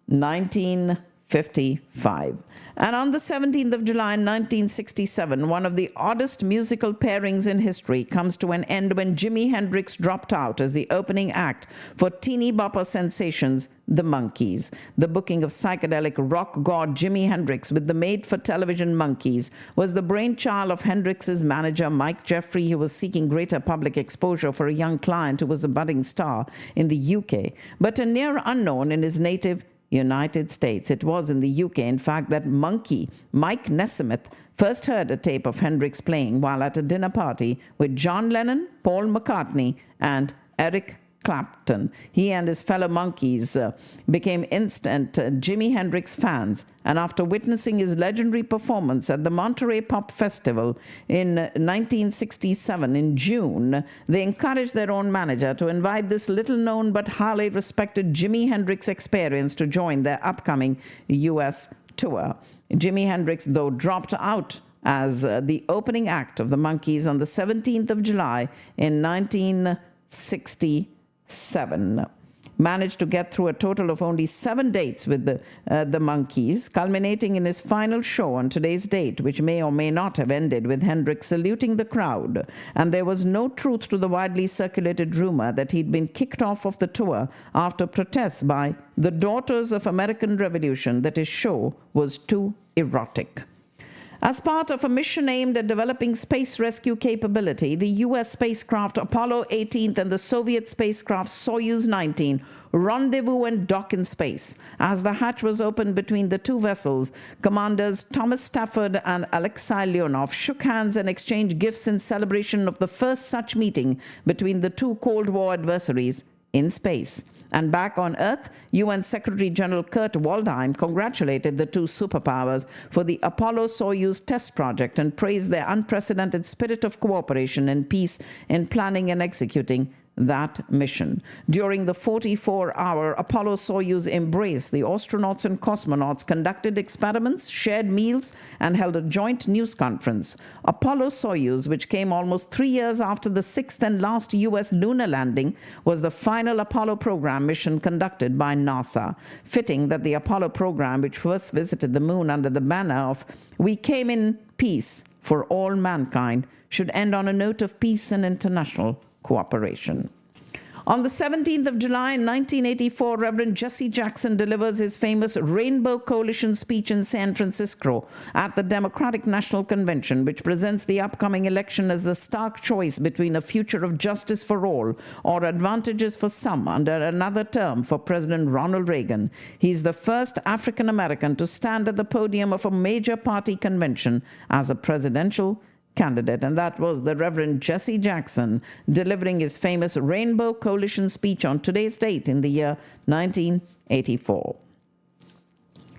1955. And on the 17th of July 1967, one of the oddest musical pairings in history comes to an end when Jimi Hendrix dropped out as the opening act for teeny bopper sensations, the Monkees. The booking of psychedelic rock god Jimi Hendrix with the made-for-television Monkees was the brainchild of Hendrix's manager, Mike Jeffrey, who was seeking greater public exposure for a young client who was a budding star in the UK, but a near unknown in his native United States. It was in the UK, in fact, that Monkey Mike Nesmith first heard a tape of Hendrix playing while at a dinner party with John Lennon, Paul McCartney, and Eric Clapton. He and his fellow Monkees became instant Jimi Hendrix fans, and after witnessing his legendary performance at the Monterey Pop Festival in 1967 in June, they encouraged their own manager to invite this little-known but highly respected Jimi Hendrix experience to join their upcoming U.S. tour. Jimi Hendrix, though, dropped out as the opening act of the Monkees on the 17th of July in 1967. Managed to get through a total of only 7 dates with the Monkees, culminating in his final show on today's date, which may or may not have ended with Hendrix saluting the crowd. And there was no truth to the widely circulated rumor that he'd been kicked off of the tour after protests by the Daughters of American Revolution that his show was too erotic. As part of a mission aimed at developing space rescue capability, the U.S. spacecraft Apollo 18 and the Soviet spacecraft Soyuz 19 rendezvous and dock in space. As the hatch was opened between the two vessels, commanders Thomas Stafford and Alexei Leonov shook hands and exchanged gifts in celebration of the first such meeting between the two Cold War adversaries in space. And back on Earth, UN Secretary General Kurt Waldheim congratulated the two superpowers for the Apollo-Soyuz test project and praised their unprecedented spirit of cooperation and peace in planning and executing that mission. During the 44-hour Apollo-Soyuz embrace, the astronauts and cosmonauts conducted experiments, shared meals, and held a joint news conference. Apollo-Soyuz, which came almost 3 years after the sixth and last U.S. lunar landing, was the final Apollo program mission conducted by NASA. Fitting that the Apollo program, which first visited the moon under the banner of "We came in peace for all mankind," should end on a note of peace and international cooperation. On the 17th of July 1984, Reverend Jesse Jackson delivers his famous Rainbow Coalition speech in San Francisco at the Democratic National Convention, which presents the upcoming election as the stark choice between a future of justice for all or advantages for some under another term for President Ronald Reagan. He's the first African American to stand at the podium of a major party convention as a presidential candidate, and that was the Reverend Jesse Jackson delivering his famous Rainbow Coalition speech on today's date in the year 1984.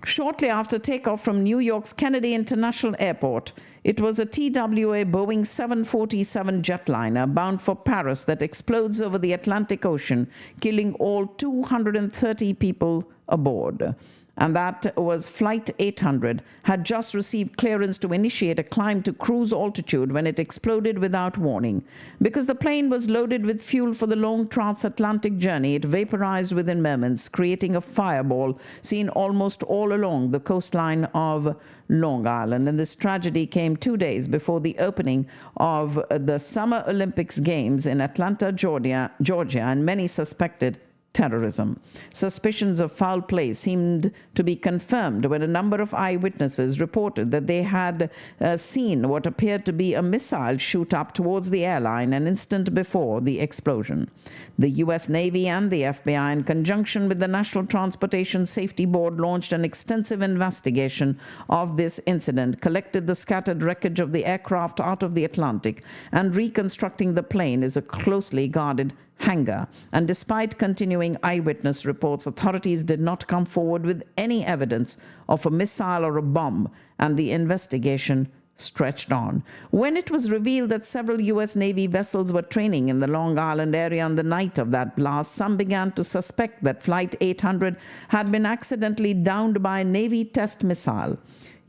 Shortly after takeoff from New York's Kennedy International Airport, it was a TWA Boeing 747 jetliner bound for Paris that explodes over the Atlantic Ocean, killing all 230 people aboard. And that was Flight 800, had just received clearance to initiate a climb to cruise altitude when it exploded without warning. Because the plane was loaded with fuel for the long transatlantic journey, it vaporized within moments, creating a fireball seen almost all along the coastline of Long Island. And this tragedy came 2 days before the opening of the Summer Olympics Games in Atlanta, Georgia, and many suspected terrorism. Suspicions of foul play seemed to be confirmed when a number of eyewitnesses reported that they had seen what appeared to be a missile shoot up towards the airline an instant before the explosion. The U.S. Navy and the FBI, in conjunction with the National Transportation Safety Board, launched an extensive investigation of this incident, collected the scattered wreckage of the aircraft out of the Atlantic, and reconstructing the plane is a closely guarded hangar. And despite continuing eyewitness reports, authorities did not come forward with any evidence of a missile or a bomb, and the investigation stretched on. When it was revealed that several U.S. Navy vessels were training in the Long Island area on the night of that blast, some began to suspect that Flight 800 had been accidentally downed by a Navy test missile.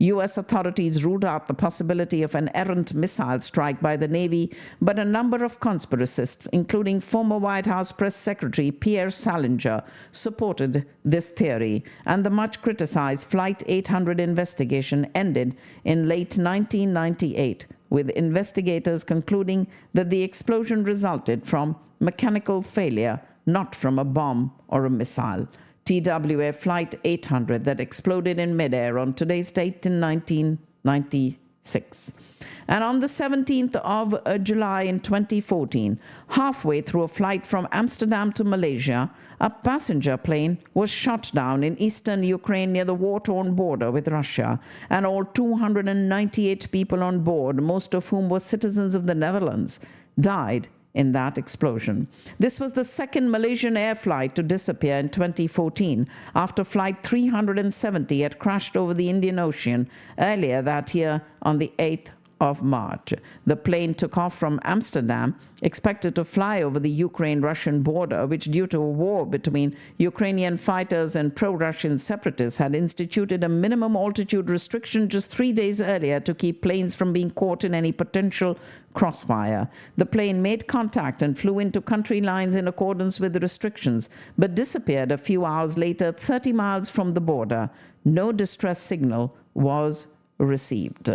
U.S. authorities ruled out the possibility of an errant missile strike by the Navy, but a number of conspiracists, including former White House Press Secretary Pierre Salinger, supported this theory, and the much criticized Flight 800 investigation ended in late 1998, with investigators concluding that the explosion resulted from mechanical failure, not from a bomb or a missile. TWA Flight 800 that exploded in midair on today's date in 1996. And on the 17th of July in 2014, halfway through a flight from Amsterdam to Malaysia, a passenger plane was shot down in eastern Ukraine near the war-torn border with Russia, and all 298 people on board, most of whom were citizens of the Netherlands, died in that explosion. This was the second Malaysian air flight to disappear in 2014, after Flight 370 had crashed over the Indian Ocean earlier that year on the 8th of March. The plane took off from Amsterdam, expected to fly over the Ukraine-Russian border, which, due to a war between Ukrainian fighters and pro-Russian separatists, had instituted a minimum altitude restriction just 3 days earlier to keep planes from being caught in any potential crossfire. The plane made contact and flew into country lines in accordance with the restrictions, but disappeared a few hours later 30 miles from the border. No distress signal was received.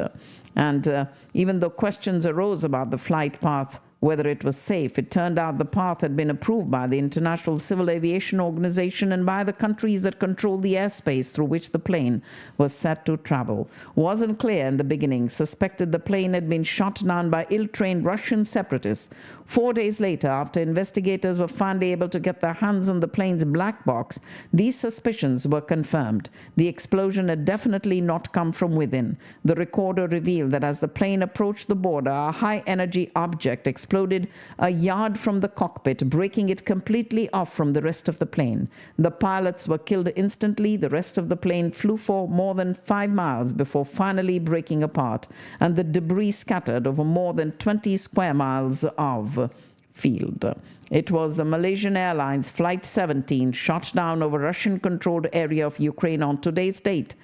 And even though questions arose about the flight path, whether it was safe, it turned out the path had been approved by the International Civil Aviation Organization and by the countries that control the airspace through which the plane was set to travel. Wasn't clear in the beginning, suspected the plane had been shot down by ill-trained Russian separatists. 4 days later, after investigators were finally able to get their hands on the plane's black box, these suspicions were confirmed. The explosion had definitely not come from within. The recorder revealed that as the plane approached the border, a high-energy object exploded a yard from the cockpit, breaking it completely off from the rest of the plane. The pilots were killed instantly. The rest of the plane flew for more than 5 miles before finally breaking apart, and the debris scattered over more than 20 square miles of field. It was the Malaysian Airlines Flight 17 shot down over Russian-controlled area of Ukraine on today's date,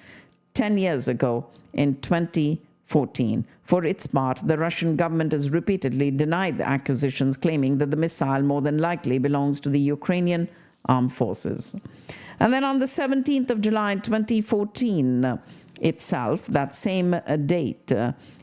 10 years ago in 2014. For its part, the Russian government has repeatedly denied the accusations, claiming that the missile more than likely belongs to the Ukrainian armed forces. And then on the 17th of July 2014, itself, that same date,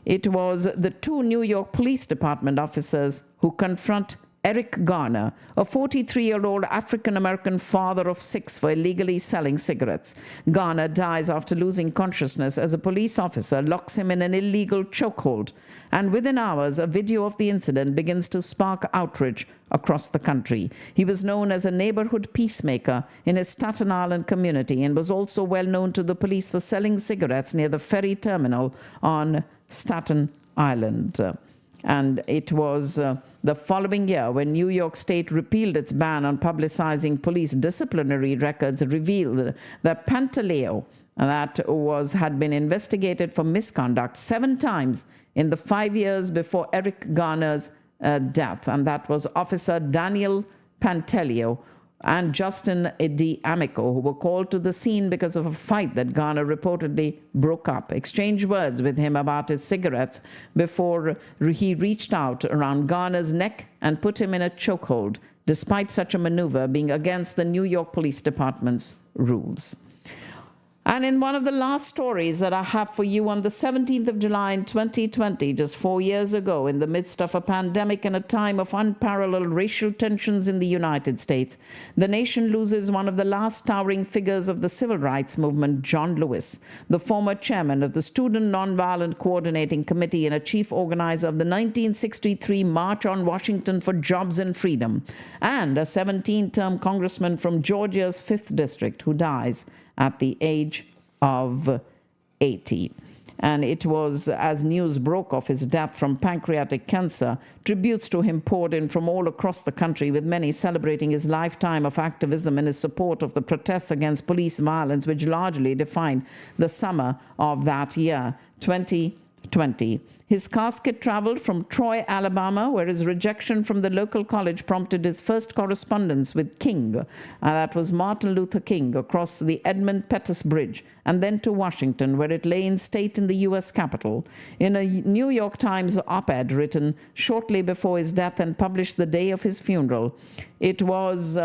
it was the 2 New York Police Department officers who confront Eric Garner, a 43-year-old African-American father of 6, for illegally selling cigarettes. Garner dies after losing consciousness as a police officer locks him in an illegal chokehold. And within hours, a video of the incident begins to spark outrage across the country. He was known as a neighborhood peacemaker in his Staten Island community and was also well known to the police for selling cigarettes near the ferry terminal on Staten Island. And it was the following year when New York State repealed its ban on publicizing police disciplinary records, revealed that Pantaleo had been investigated for misconduct 7 times in the 5 years before Eric Garner's death. And that was Officer Daniel Pantaleo and Justin D'Amico, who were called to the scene because of a fight that Garner reportedly broke up, exchanged words with him about his cigarettes before he reached out around Garner's neck and put him in a chokehold, despite such a maneuver being against the New York Police Department's rules. And in one of the last stories that I have for you, on the 17th of July in 2020, just 4 years ago, in the midst of a pandemic and a time of unparalleled racial tensions in the United States, the nation loses one of the last towering figures of the civil rights movement, John Lewis, the former chairman of the Student Nonviolent Coordinating Committee and a chief organizer of the 1963 March on Washington for Jobs and Freedom, and a 17-term congressman from Georgia's 5th District, who dies at the age of 80. and it was as news broke of his death from pancreatic cancer. Tributes to him poured in from all across the country, with many celebrating his lifetime of activism and his support of the protests against police violence, which largely defined the summer of that year, 2020. His casket traveled from Troy, Alabama, where his rejection from the local college prompted his first correspondence with King, that was Martin Luther King, across the Edmund Pettus Bridge, and then to Washington, where it lay in state in the U.S. Capitol. In a New York Times op-ed written shortly before his death and published the day of his funeral, it was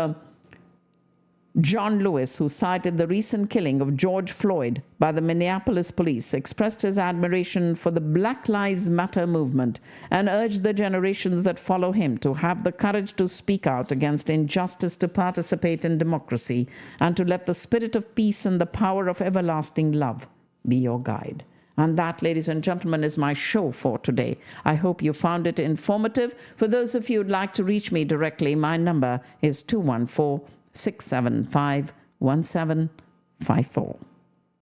John Lewis, who cited the recent killing of George Floyd by the Minneapolis police, expressed his admiration for the Black Lives Matter movement and urged the generations that follow him to have the courage to speak out against injustice, to participate in democracy, and to let the spirit of peace and the power of everlasting love be your guide. And that, ladies and gentlemen, is my show for today. I hope you found it informative. For those of you who'd like to reach me directly, my number is 214-675-1754.